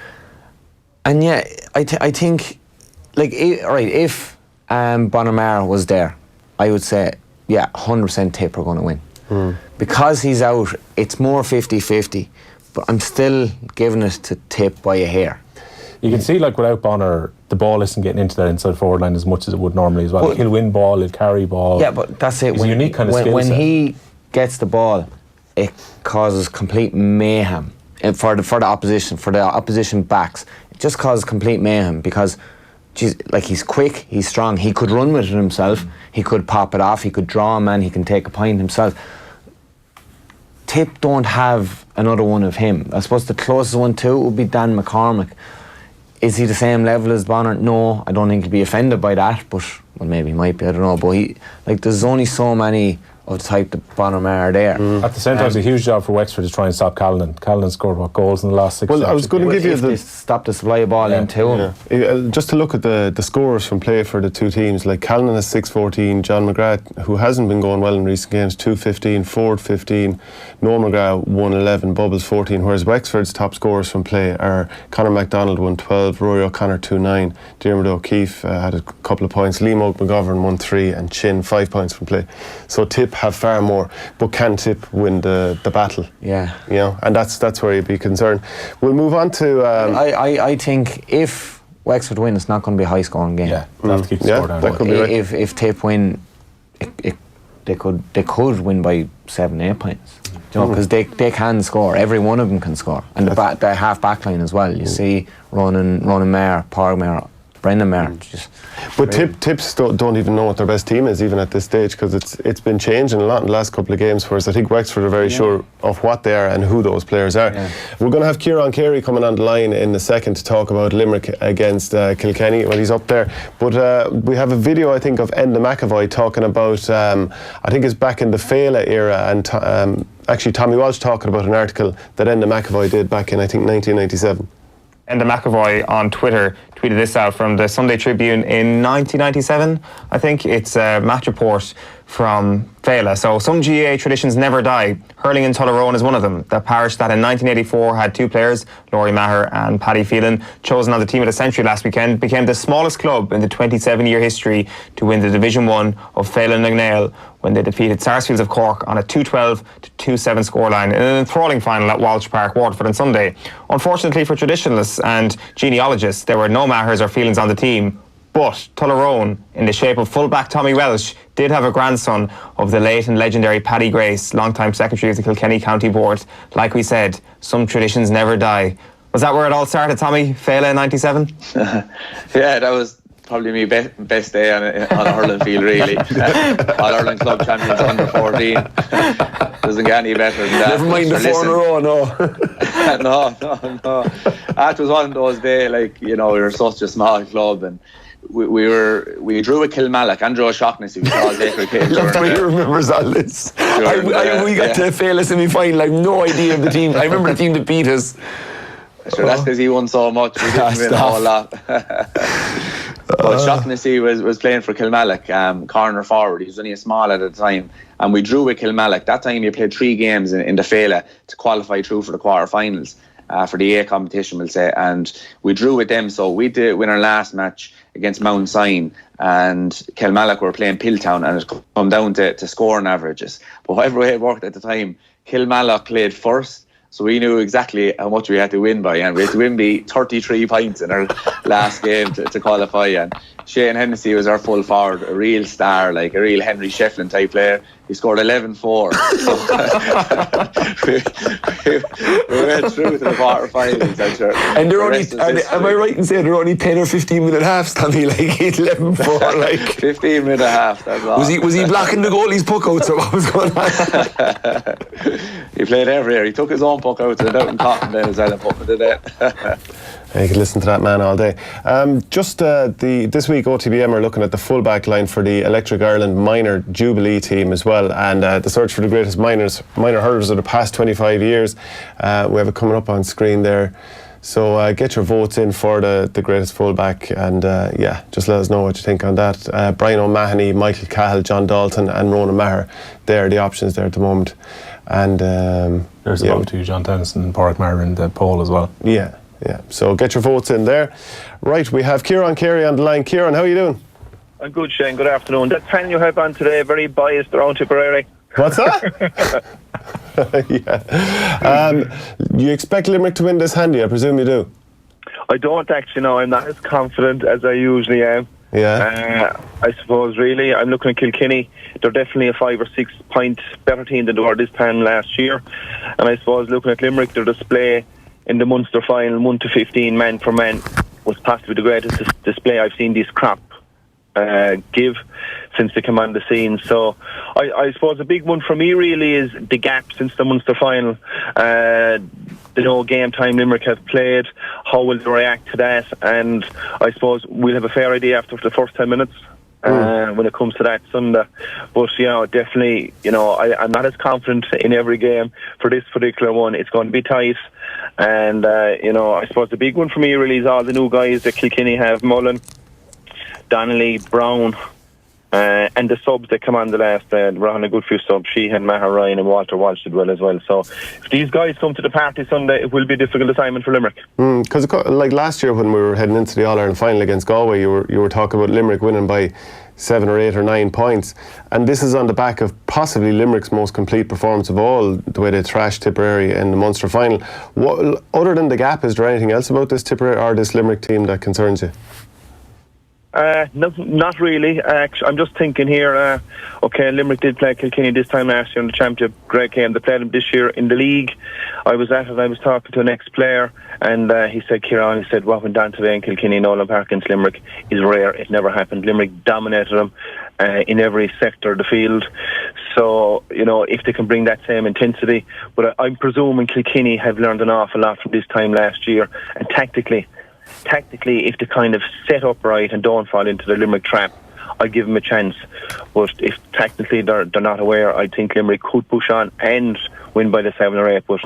And yeah, I think, like, if Bonamara was there, I would say, yeah, 100% Tip are going to win. Because he's out, it's more 50-50, but I'm still giving it to Tip by a hair. You can see, like, without Bonner, the ball isn't getting into that inside forward line as much as it would normally as well. He'll win ball, he'll carry ball. Yeah, but that's it. He's a unique kind of skill set. When he gets the ball, it causes complete mayhem for the opposition backs. It just causes complete mayhem because, like, he's quick, he's strong. He could run with it himself. He could pop it off. He could draw a man. He can take a point himself. Tip don't have another one of him. I suppose the closest one to it would be Dan McCormick. Is he the same level as Bonner? No, I don't think he'd be offended by that, but well, maybe he might be, I don't know. But there's only so many of the type that Bonner are there. At the same time, it's a huge job for Wexford to try and stop Callanan. Callanan scored goals in the last 6 Well, I was going to give you they stop the supply of ball into him. Just to look at the scores from play for the two teams, like Callanan has 6-14, John McGrath, who hasn't been going well in recent games, 2-15, Ford 15, Noel McGrath 1-11, Bubbles 14, whereas Wexford's top scorers from play are Conor MacDonald 1-12, Rory O'Connor 2-9, Diarmuid O'Keefe had a couple of points, Liam Oak McGovern 1-3, and Chin 5 points from play. So Tip have far more, but can Tip win the battle? Yeah, you know, and that's where you'd be concerned. We'll move on to. I think if Wexford win, it's not going to be a high scoring game. Yeah, they'll have to keep the score down. That could be right. If Tip win, they could win by 7-8 points. You know, because they can score. Every one of them can score, and the half back line as well. You see Ronan Maher, Parg Maher, Brendan Maher. But Tips don't even know what their best team is even at this stage, because it's been changing a lot in the last couple of games, whereas I think Wexford are very sure of what they are and who those players are. We're going to have Ciaran Carey coming on the line in a second to talk about Limerick against Kilkenny. Well, he's up there, but we have a video, I think, of Enda McAvoy talking about I think it's back in the Féile era, and actually Tommy Walsh talking about an article that Enda McAvoy did back in, I think, 1997. Enda McAvoy on Twitter tweeted this out from the Sunday Tribune in 1997. I think it's a match report from Féile. So some GAA traditions never die. Hurling in Tullerone is one of them. The parish that in 1984 had two players, Laurie Maher and Paddy Phelan, chosen on the team of the century last weekend, became the smallest club in the 27-year history to win the Division 1 of Féile na Gnael when they defeated Sarsfields of Cork on a 2-12 to 2-7 scoreline in an enthralling final at Walsh Park, Waterford on Sunday. Unfortunately for traditionalists and genealogists, there were no Mahers or Phelans on the team, but Tullerone, in the shape of fullback Tommy Welsh, did have a grandson of the late and legendary Paddy Grace, long-time secretary of the Kilkenny County Board. Like we said, some traditions never die. Was that where it all started, Tommy? Féile in 97? Yeah, that was probably my best day on a hurling field, really. All Ireland club champions under 14. Doesn't get any better than that. Never mind the 4 in a row, no. No. It was one of those days, like, you know, we were such a small club, and we drew a Kilmallock. Andrew O'Shaughnessy, we called Baker Cage. Nobody remembers all this. We got to Féile semi-final. I have no idea of the team. I remember the team that beat us. Sure, that's because he won so much. We didn't win a whole lot. But Shaughnessy was playing for Kilmallock, corner forward. He was only a small at the time, and we drew with Kilmallock. That time you played 3 games in the Féile to qualify through for the quarterfinals. for the A competition, we'll say, and we drew with them. So we did win our last match against Mount Sion, and Kilmallock were playing Piltown, and it come down to scoring averages. But whatever way it worked at the time, Kilmallock played first, so we knew exactly how much we had to win by, and we had to win by 33 points in our last game to qualify. And Shane Hennessy was our full forward, a real star, like a real Henry Shefflin type player. He scored 11-4. So we went through to the quarter-finals. And they're only, am I right in saying they're only 10 or 15 minute halves, Tommy? Like 11-4, like 15 minute half. That's all. Was he blocking the goalie's puck outs, or what was going on? He played every year. He took his own puck out and out in Cotton then as well and put it in it. You could listen to that man all day. This week OTBM are looking at the full-back line for the Electric Ireland Minor Jubilee team as well, and the search for the greatest minor hurlers of the past 25 years. We have it coming up on screen there. So get your votes in for the greatest full-back, and just let us know what you think on that. Brian O'Mahony, Michael Cahill, John Dalton and Ronan Maher, they're the options there at the moment. And there's about two, John Tennyson and Pádraig Maher in the poll as well. Yeah, so get your votes in there. Right, we have Ciaran Carey on the line. Ciaran, how are you doing? I'm good, Shane. Good afternoon. That panel you have on today, very biased around Tipperary. What's that? You expect Limerick to win this handy? I presume you do. I don't actually know. I'm not as confident as I usually am. Yeah. I suppose really I'm looking at Kilkenny. They're definitely a 5 or 6 point better team than they were this time last year. And I suppose looking at Limerick, their display in the Munster final, 1-15 man for man, was possibly the greatest display I've seen this crop give since they came on the scene. So I suppose a big one for me really is the gap since the Munster final. Game time Limerick have played, how will they react to that? And I suppose we'll have a fair idea after the first 10 minutes when it comes to that Sunday. But definitely, I'm not as confident in every game for this particular one. It's going to be tight. And I suppose the big one for me really is all the new guys that Kilkenny have: Mullen, Donnelly, Brown, and the subs that come on the last day. We're on a good few subs. Sheehan, Maher, Ryan and Walter Walsh did well as well. So if these guys come to the party Sunday, it will be a difficult assignment for Limerick. Because like last year when we were heading into the All-Ireland final against Galway, you were talking about Limerick winning by 7 or 8 or 9 points, and this is on the back of possibly Limerick's most complete performance of all, the way they thrashed Tipperary in the Munster final. Other than the gap, is there anything else about this Tipperary or this Limerick team that concerns you? No, not really. I'm just thinking here, Limerick did play Kilkenny this time last year in the championship. Great game. They played them this year in the league. I was at it, I was talking to an ex-player, and he said, Ciaran, he said, what went down today in Kilkenny and Nolan Park against Limerick is rare. It never happened. Limerick dominated them in every sector of the field. So, if they can bring that same intensity. But I'm presuming Kilkenny have learned an awful lot from this time last year, and tactically, if they kind of set up right and don't fall into the Limerick trap, I'd give them a chance. But if technically they're not aware, I think Limerick could push on and win by the 7 or 8. But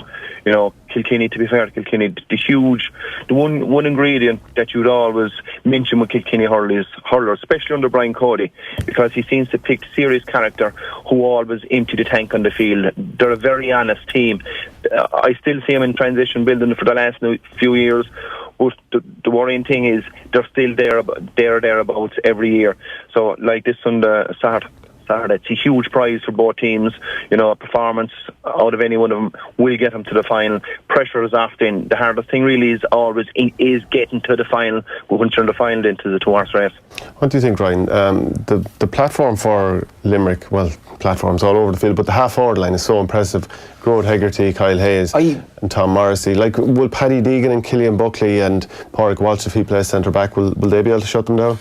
Kilkenny, to be fair to Kilkenny, the one ingredient that you'd always mention with Kilkenny hurlers, especially under Brian Cody, because he seems to pick serious character who always empty the tank on the field. They're a very honest team. I still see them in transition building for the last few years. But the worrying thing is they're still thereabouts every year. So like this Sunday, Saturday, it's a huge prize for both teams. A performance out of any one of them will get them to the final. Pressure is often the hardest thing. Really is always getting to the final. But once you're in the final, into the 2-horse race. What do you think, Ryan? The platform for Limerick, well, platforms all over the field, but the half-forward line is so impressive. Grode Hegarty, Kyle Hayes and Tom Morrissey. Like, will Paddy Deegan and Killian Buckley and Pádraig Walsh, if he plays centre-back, will they be able to shut them down?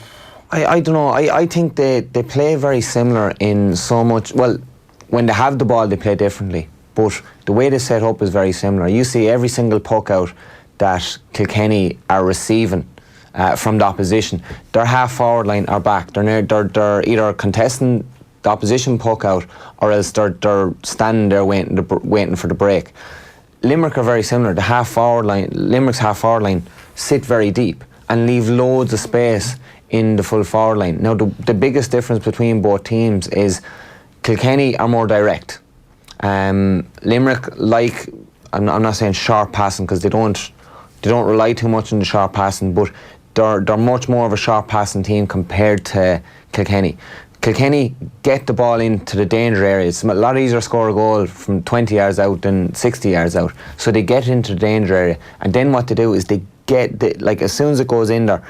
I don't know. I think they play very similar in so much. Well, when they have the ball, they play differently. But the way they set up is very similar. You see every single puck out that Kilkenny are receiving from the opposition, their half-forward line are back. They're either contesting the opposition puck out, or else they're standing there waiting for the break. Limerick are very similar. Limerick's half-forward line sit very deep and leave loads of space in the full forward line. Now, the biggest difference between both teams is Kilkenny are more direct. Limerick like I'm not saying sharp passing, because they don't rely too much on the sharp passing, but they're much more of a sharp passing team compared to Kilkenny. Kilkenny get the ball into the danger areas. It's a lot easier to score a goal from 20 yards out than 60 yards out. So they get into the danger area, and then what they do is they get as soon as it goes in there,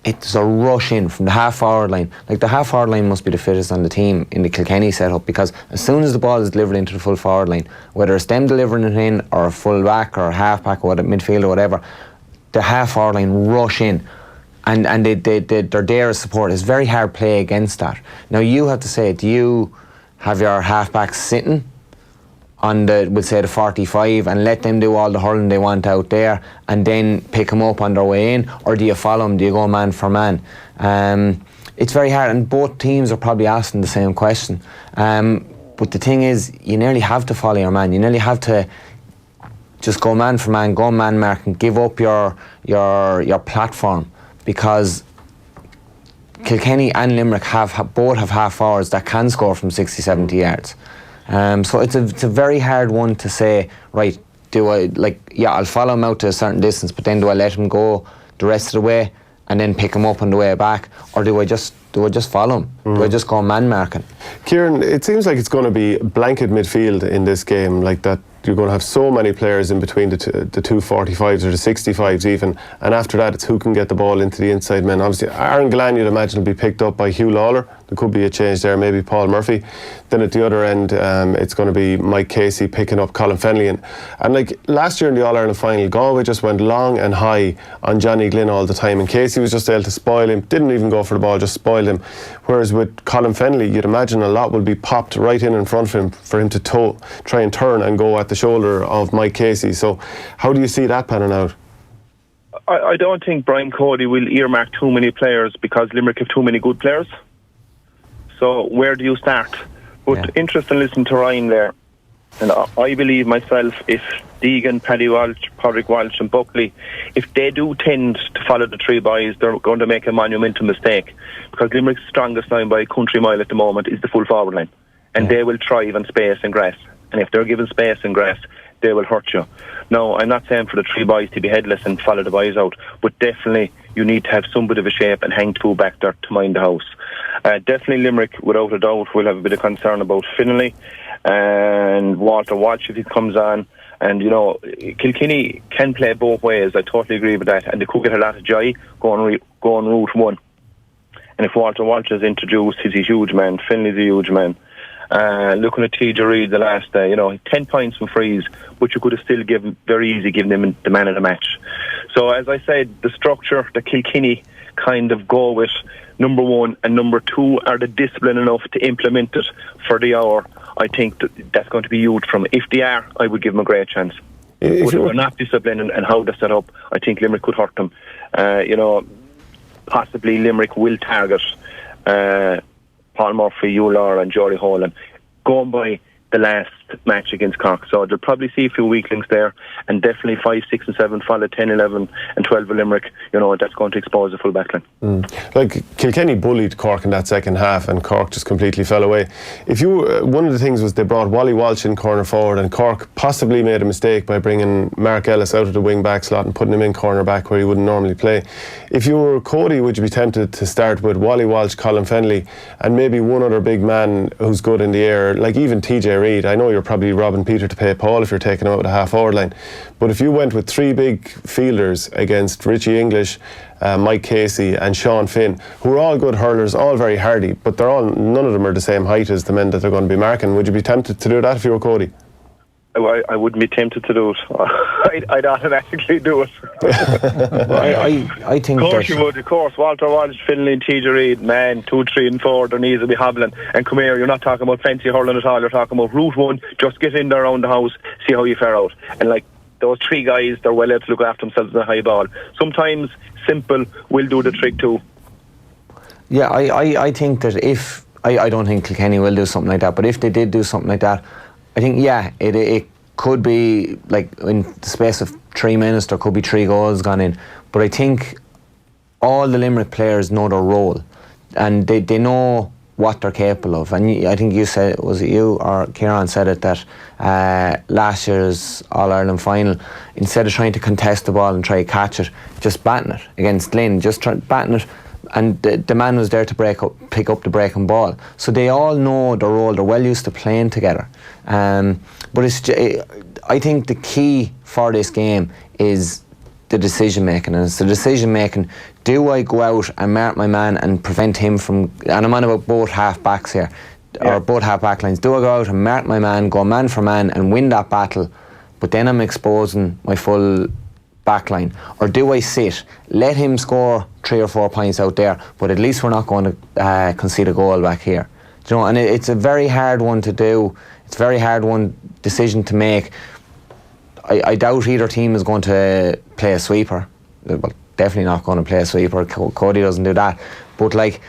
it's a rush in from the half-forward line. Like, the half-forward line must be the fittest on the team in the Kilkenny setup, because as soon as the ball is delivered into the full-forward line, whether it's them delivering it in, or a full-back, or a half-back, or whatever, midfield, or whatever, the half-forward line rush in. And they're there as support. It's very hard play against that. Now, you have to say, do you have your half-backs sitting on we'll say the 45 and let them do all the hurling they want out there and then pick them up on their way in, or do you follow them? Do you go man for man? It's very hard, and both teams are probably asking the same question. But the thing is, you nearly have to follow your man. You nearly have to just go man for man, go man marking, give up your platform, because Kilkenny and Limerick both have half forwards that can score from 60, 70 yards. So it's a very hard one to say, right, I'll follow him out to a certain distance, but then do I let him go the rest of the way and then pick him up on the way back, or do I just follow him? Do I just go man marking? Ciaran, it seems like it's going to be blanket midfield in this game, like that. You're going to have so many players in between the two 45s or the 65s even, and after that it's who can get the ball into the inside men. Obviously Aaron Gillane, you'd imagine, will be picked up by Hugh Lawler. There could be a change there, maybe Paul Murphy. Then at the other end, it's going to be Mike Casey picking up Colin Fennelly. And like last year in the All-Ireland final, Galway just went long and high on Johnny Glynn all the time, and Casey was just able to spoil him, didn't even go for the ball, just spoiled him. Whereas with Colin Fennelly, you'd imagine a lot will be popped right in front of him for him to try and turn and go at the shoulder of Mike Casey. So how do you see that panning out? I don't think Brian Cody will earmark too many players, because Limerick have too many good players. So where do you start? But interesting listening to Ryan there. And I believe myself, if Deegan, Paddy Walsh, Padraig Walsh and Buckley, if they do tend to follow the three boys, they're going to make a monumental mistake, because Limerick's strongest line by a country mile at the moment is the full forward line, and they will thrive on space and grass, and if they're given space and grass, they will hurt you. Now, I'm not saying for the three boys to be headless and follow the boys out, but definitely you need to have some bit of a shape and hang two back there to mind the house. Definitely Limerick, without a doubt, will have a bit of concern about Fennelly and Walter Walsh if he comes on. And, you know, Kilkenny can play both ways. I totally agree with that. And they could get a lot of joy going route one. And if Walter Walsh is introduced, he's a huge man. Fennelly's a huge man. Looking at TJ Reid the last day, 10 points from frees, but you could have still given him the man of the match. So as I said, the structure, the Kilkenny kind of go with number one, and number two are the discipline enough to implement it for the hour. I think that's going to be huge from. If they are, I would give them a great chance. If they're not disciplined and how they're set up, I think Limerick could hurt them. Possibly Limerick will target Paul Murphy, Hugh Lawler and Jory Holan, going by the last match against Cork. So they'll probably see a few weaklings there, and definitely 5, 6 and 7 follow 10, 11 and 12 of Limerick. That's going to expose the full backline. Like Kilkenny bullied Cork in that second half, and Cork just completely fell away. One of the things was they brought Wally Walsh in corner forward, and Cork possibly made a mistake by bringing Mark Ellis out of the wing back slot and putting him in corner back where he wouldn't normally play. If you were Cody, would you be tempted to start with Wally Walsh, Colin Fennelly and maybe one other big man who's good in the air, like even TJ Reid? I know you're probably robbing Peter to pay Paul if you're taking him out with a half forward line, but if you went with three big fielders against Richie English, Mike Casey and Sean Finn, who are all good hurlers, all very hardy, but none of them are the same height as the men that they're going to be marking, would you be tempted to do that if you were Cody? I wouldn't be tempted to do it. I'd automatically do it. I think of course you would. Of course, Walter Walsh, Fennelly and TJ Reid, man, 2, 3 and 4, their knees will be hobbling. And come here, you're not talking about fancy hurling at all, you're talking about route one, just get in there around the house, see how you fare out. And like those three guys, they're well able to look after themselves in the high ball. Sometimes simple will do the trick too. Yeah, I think that if I don't think Kilkenny will do something like that, but if they did do something like that, I think it could be like in the space of 3 minutes there could be 3 goals gone in. But I think all the Limerick players know their role, and they know what they're capable of. And I think you said, was it you or Ciaran said it, that last year's All-Ireland final, instead of trying to contest the ball and try to catch it, just batting it against Lynn, just batting it, and the man was there to pick up the breaking ball. So they all know their role, they're well used to playing together. But I think the key for this game is the decision making, and it's the decision making. Do I go out and mark my man and prevent him from, and I'm on about both half backs here, or both half back lines, do I go out and mark my man, go man for man and win that battle, but then I'm exposing my full back line? Or do I sit, let him score 3 or 4 points out there, but at least we're not going to concede a goal back here? Do you know, and it's a very hard one to do. It's a very hard decision to make. I doubt either team is going to play a sweeper. Well, definitely not going to play a sweeper. Cody doesn't do that. But like,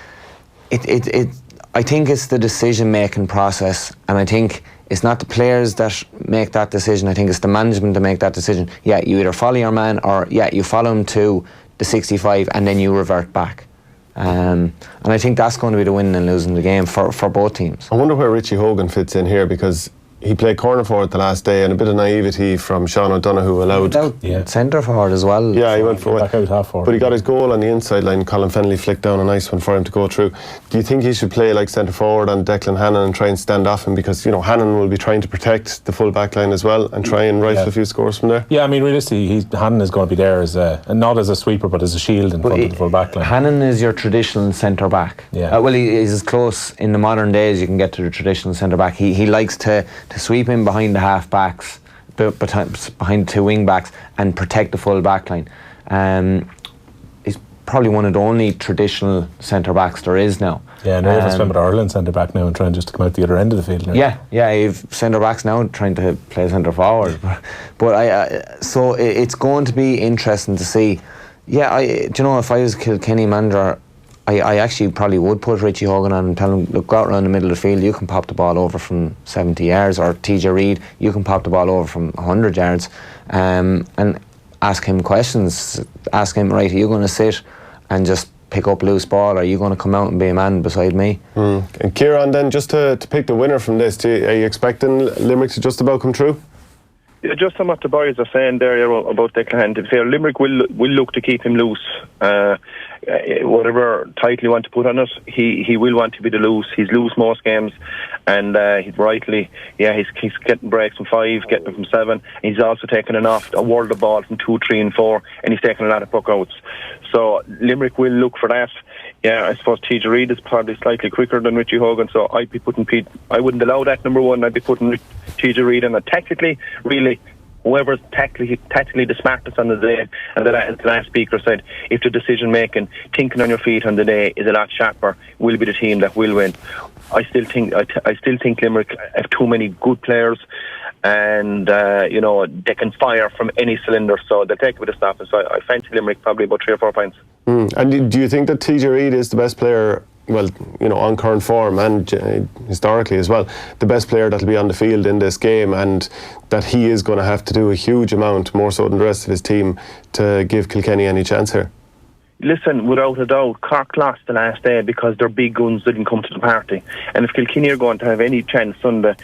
I think it's the decision-making process, and I think it's not the players that make that decision. I think it's the management that make that decision. Yeah, you either follow your man, or you follow him to the 65 and then you revert back. And I think that's going to be the winning and losing the game for both teams. I wonder where Richie Hogan fits in here, because he played corner forward the last day, and a bit of naivety from Sean O'Donoghue allowed. Centre forward as well. Yeah, he went for back out half forward. But he got his goal on the inside line. Colin Fennelly flicked down a nice one for him to go through. Do you think he should play like centre forward on Declan Hannon and try and stand off him? Because, you know, Hannon will be trying to protect the full back line as well and try and rifle a few scores from there. Yeah, I mean, realistically, Hannon is going to be there as not as a sweeper, but as a shield in front of the full back line. Hannon is your traditional centre back. Yeah. Well, he is as close in the modern days you can get to the traditional centre back. He likes to sweep in behind the half backs, behind the 2 wing backs, and protect the full back line. He's probably one of the only traditional centre backs there is now. Yeah, and they're with Ireland centre back now and trying just to come out the other end of the field. Right? Yeah, you've centre backs now trying to play centre forward. But so it's going to be interesting to see. Yeah, do you know, if I was Kilkenny manager, I actually probably would put Richie Hogan on and tell him, look, go out around the middle of the field, you can pop the ball over from 70 yards, or TJ Reid, you can pop the ball over from 100 yards, and ask him questions. Ask him, right, are you going to sit and just pick up loose ball, or are you going to come out and be a man beside me? And Ciaran, then, just to pick the winner from this, are you expecting Limerick to just about come true? Yeah, just on what the boys are saying there about Declan Hannon, to be fair, Limerick will look to keep him loose. Whatever title you want to put on it, he will want to be the loose. He's loose most games, and he's he's getting breaks from 5, getting them from 7. And he's also taking a world of ball from 2, 3 and 4, and he's taking a lot of puck outs. So Limerick will look for that. Yeah, I suppose TJ Reid is probably slightly quicker than Richie Hogan, so I'd be putting I wouldn't allow that, number one. I'd be putting TJ Reid in. Technically, really, whoever's tactically the smartest on the day, and the last speaker said, if the decision making, thinking on your feet on the day is a lot sharper, will be the team that will win. I still think Limerick have too many good players, and they can fire from any cylinder, so they'll take a bit of stuff. So I fancy Limerick probably about 3 or 4 points. And do you think that TJ Reid is the best player, well, you know, on current form and historically as well, the best player that'll be on the field in this game, and that he is going to have to do a huge amount, more so than the rest of his team, to give Kilkenny any chance here? Listen, without a doubt, Cork lost the last day because their big guns didn't come to the party. And if Kilkenny are going to have any chance Sunday,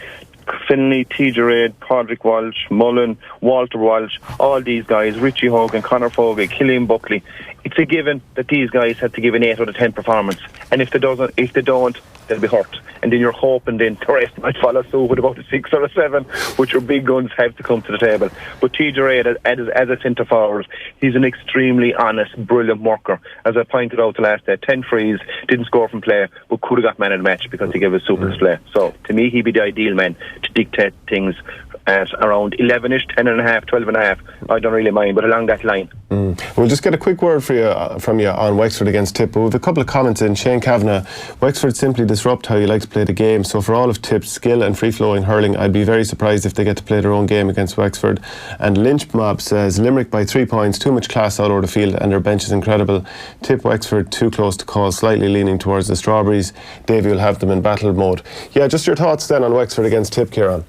Finlay, TJ Reid, Padraig Walsh, Mullen, Walter Walsh, all these guys, Richie Hogan, Conor Fogarty, Killian Buckley, it's a given that these guys have to give an 8 out of 10 performance. And if they don't, they'll be hurt. And then you're hoping then the rest might follow suit with about a 6 or a 7, which your big guns have to come to the table. But TJ Reid, as a centre forward, he's an extremely honest, brilliant worker. As I pointed out the last day, 10 frees, didn't score from play, but could have got man of the match because he gave a super display. So to me, he'd be the ideal man to dictate things at around 11ish, 10.5, 12.5. I don't really mind, but along that line. We'll just get a quick word from you on Wexford against Tip. We have a couple of comments in. Shane Kavanagh, Wexford simply disrupt how you like to play the game. So for all of Tip's skill and free-flowing hurling, I'd be very surprised if they get to play their own game against Wexford. And Lynch Mob says, Limerick by 3 points, too much class all over the field, and their bench is incredible. Tip Wexford too close to call, slightly leaning towards the Strawberries. Davey will have them in battle mode. Yeah, just your thoughts then on Wexford against Tip, Ciaran.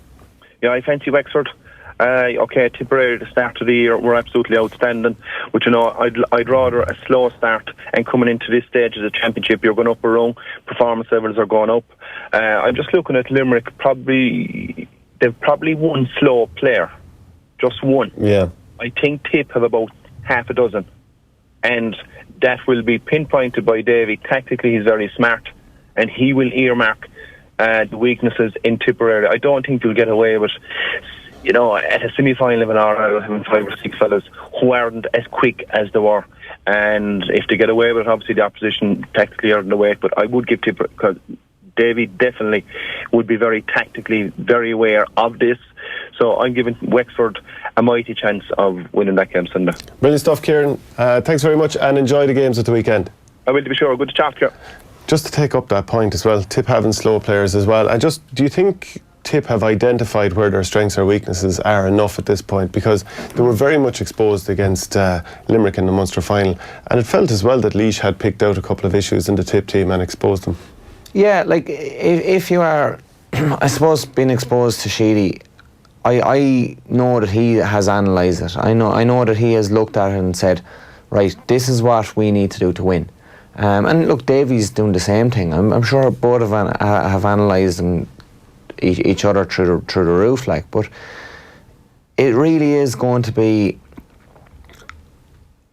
Yeah, I fancy Wexford. Okay, Tipperary at the start of the year were absolutely outstanding, but I'd rather a slow start, and coming into this stage of the championship, you're going up a rung, performance levels are going up. I'm just looking at Limerick, they've probably one slow player, just one. Yeah. I think Tip have about half a dozen, and that will be pinpointed by Davy. Tactically, he's very smart, and he will earmark the weaknesses in Tipperary. I don't think you'll get away with, at a semi-final of an All-Ireland, having 5 or 6 fellas who aren't as quick as they were. And if they get away with it, obviously the opposition tactically are in the way. But I would give Tipperary, because Davy definitely would be very tactically very aware of this. So I'm giving Wexford a mighty chance of winning that game Sunday. Brilliant stuff, Ciaran. Thanks very much, and enjoy the games at the weekend. I will, to be sure. Good to chat to you. Just to take up that point as well, Tip having slow players as well. And do you think Tip have identified where their strengths or weaknesses are enough at this point? Because they were very much exposed against Limerick in the Munster final, and it felt as well that Laois had picked out a couple of issues in the Tip team and exposed them. Yeah, like if you are, I suppose, being exposed to Sheedy, I know that he has analysed it. I know that he has looked at it and said, right, this is what we need to do to win. And look, Davy's doing the same thing. I'm sure both have analysed each other through the roof, like. But it really is going to be,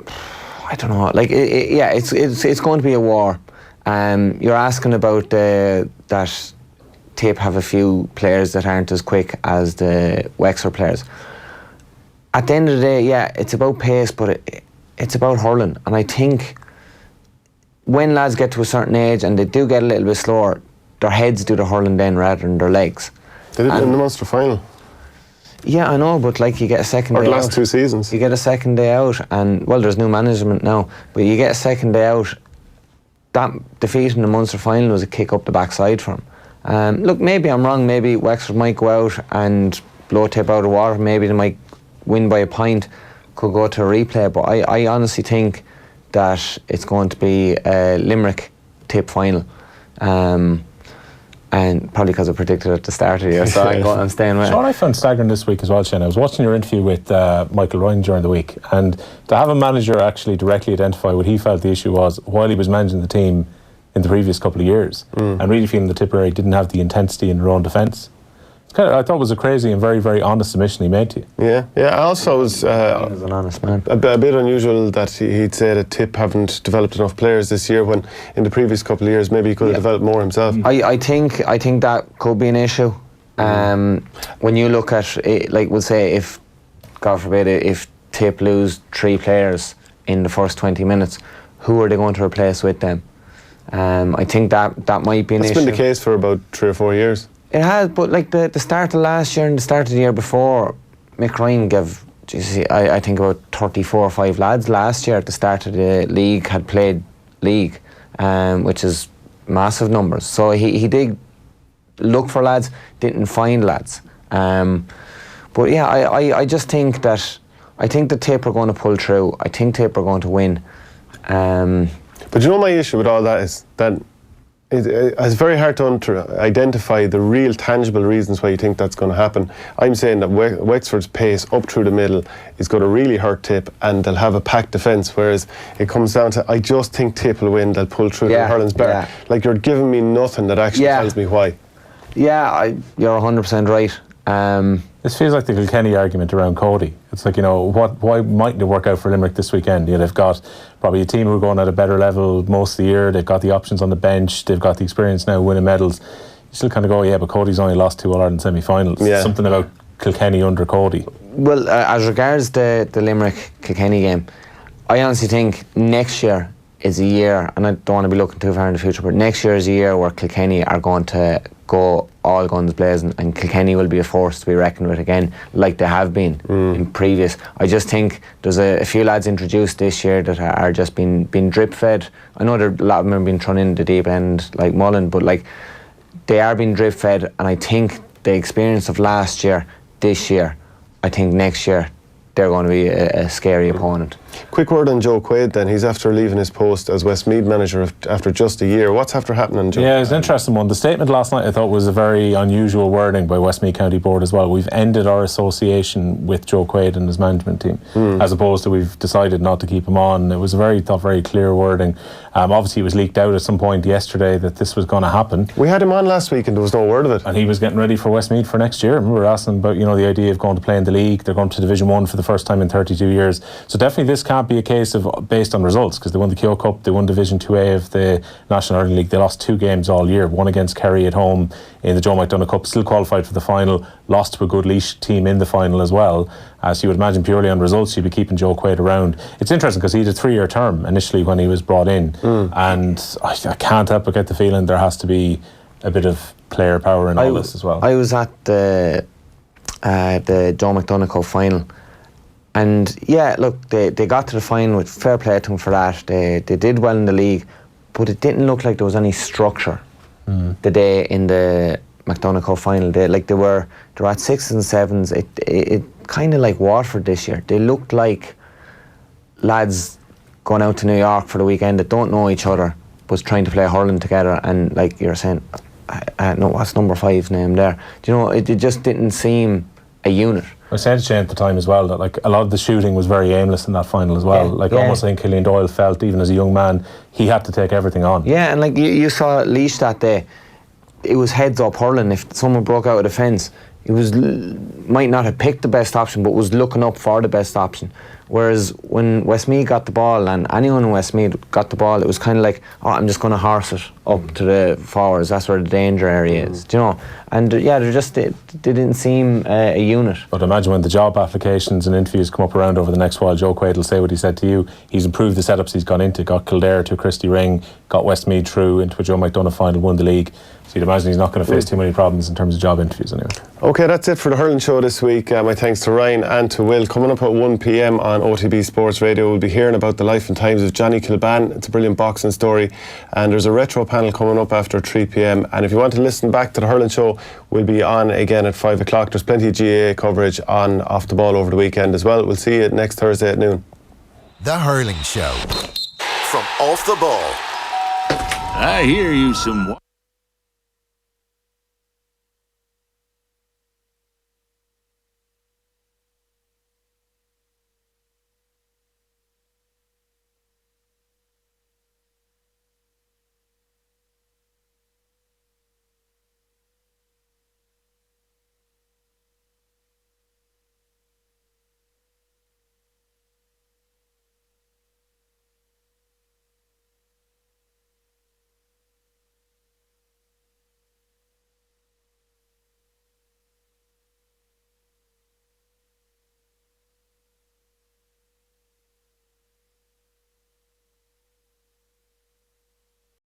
I don't know, like it's going to be a war. You're asking about that Tip have a few players that aren't as quick as the Wexford players. At the end of the day, yeah, it's about pace, but it's about hurling. And I think when lads get to a certain age and they do get a little bit slower, their heads do the hurling then rather than their legs. They did it in the Munster final. Yeah, I know, but like you get a second day out. Or the last 2 seasons. You get a second day out, and well, there's new management now, but you get a second day out. That defeat in the Munster final was a kick up the backside for him. Look, maybe I'm wrong. Maybe Wexford might go out and blow Tip out of water. Maybe they might win by a point. Could go to a replay. But I honestly think that it's going to be a Limerick Tip final. And probably because I predicted it at the start of the year, so I'm staying with it. So what I found staggering this week as well, Shane, I was watching your interview with Michael Ryan during the week, and to have a manager actually directly identify what he felt the issue was while he was managing the team in the previous couple of years, and really feeling that Tipperary didn't have the intensity in their own defence. I thought it was a crazy and very, very honest submission he made to you. Yeah. I also was he was an honest man. a bit unusual that he'd say that Tip haven't developed enough players this year, when in the previous couple of years maybe he could have developed more himself. I think that could be an issue. When you look at it, like we'll say, if God forbid if Tip lose 3 players in the first 20 minutes, who are they going to replace with them? I think that might be an issue. It's been the case for about 3 or 4 years. It has, but like the start of last year and the start of the year before, Mick Ryan gave, I think about 34 or 5 lads last year at the start of the league had played league, which is massive numbers. So he did look for lads, didn't find lads. But yeah, I just think that Tip are going to pull through. I think Tip are going to win. But you know, my issue with all that is that it's very hard to identify the real tangible reasons why you think that's going to happen. I'm saying that Wexford's pace up through the middle is going to really hurt Tip, and they'll have a packed defence, whereas it comes down to, I just think Tip will win, they'll pull through, the hurling's better. Yeah. Like, you're giving me nothing that actually tells me why. Yeah, you're 100% right. This feels like the Kilkenny argument around Cody. It's like, why mightn't it work out for Limerick this weekend? They've got probably a team who are going at a better level most of the year. They've got the options on the bench. They've got the experience now winning medals. You still kind of go, yeah, but Cody's only lost 2 All-Ireland semi-finals. Yeah. Something about Kilkenny under Cody. Well, as regards the Limerick-Kilkenny game, I honestly think next year is a year, and I don't want to be looking too far in the future, but next year is a year where Kilkenny are going to go all guns blazing, and Kilkenny will be a force to be reckoned with again, like they have been in previous. I just think there's a few lads introduced this year that are just being drip fed. I know a lot of them have been thrown in the deep end like Mullen, but like they are being drip fed, and I think the experience of last year, this year, I think next year they're going to be a scary opponent. Quick word on Joe Quaid then. He's after leaving his post as Westmeath manager after just a year. What's after happening, Joe? Yeah, it's an interesting one. The statement last night I thought was a very unusual wording by Westmeath County Board as well. We've ended our association with Joe Quaid and his management team, as opposed to we've decided not to keep him on. It was a very clear wording. Obviously it was leaked out at some point yesterday that this was going to happen. We had him on last week and there was no word of it. And he was getting ready for Westmeath for next year. We were asking about, the idea of going to play in the league. They're going to Division 1 for the first time in 32 years. So definitely this can't be a case of based on results, because they won the Keogh Cup, they won Division 2A of the National Hurling League. They lost 2 games all year, one against Kerry at home in the Joe McDonagh Cup, still qualified for the final, lost to a good Laois team in the final as well. So you would imagine purely on results you'd be keeping Joe Quaid around. It's interesting because he had a 3-year term initially when he was brought in, and I can't help but get the feeling there has to be a bit of player power in all this as well. I was at the Joe McDonagh Cup final, and yeah, look, they got to the final with fair play to them for that. They did well in the league, but it didn't look like there was any structure the day in the McDonagh Cup final. They were at 6s and 7s. It kind of like Waterford this year. They looked like lads going out to New York for the weekend that don't know each other, but trying to play hurling together. And like you're saying, no, what's number 5's name there? Do you know, it just didn't seem a unit. I said to Shane at the time as well that like a lot of the shooting was very aimless in that final as well. Almost I think Killian Doyle felt, even as a young man, he had to take everything on. Yeah, and like you saw Laois that day, it was heads up hurling. If someone broke out of the fence, it might not have picked the best option, but was looking up for the best option. Whereas when Westmeath got the ball, and anyone in Westmeath got the ball, it was kind of like, oh, I'm just going to horse it up to the forwards. That's where the danger area is, do you know? And yeah, they didn't seem a unit. But imagine when the job applications and interviews come up around over the next while, Joe Quaid will say what he said to you. He's improved the setups he's gone into, got Kildare to a Christy Ring, got Westmeath through into a Joe McDonagh final, won the league. So you'd imagine he's not going to face too many problems in terms of job interviews anyway. Okay, that's it for the Hurling Show this week. My thanks to Ryan and to Will. Coming up at 1 p.m. on OTB Sports Radio, we'll be hearing about the life and times of Johnny Kilban. It's a brilliant boxing story. And there's a retro panel coming up after 3 p.m. And if you want to listen back to the Hurling Show, we'll be on again at 5 o'clock. There's plenty of GAA coverage on Off the Ball over the weekend as well. We'll see you next Thursday at noon. The Hurling Show from Off the Ball. I hear you some...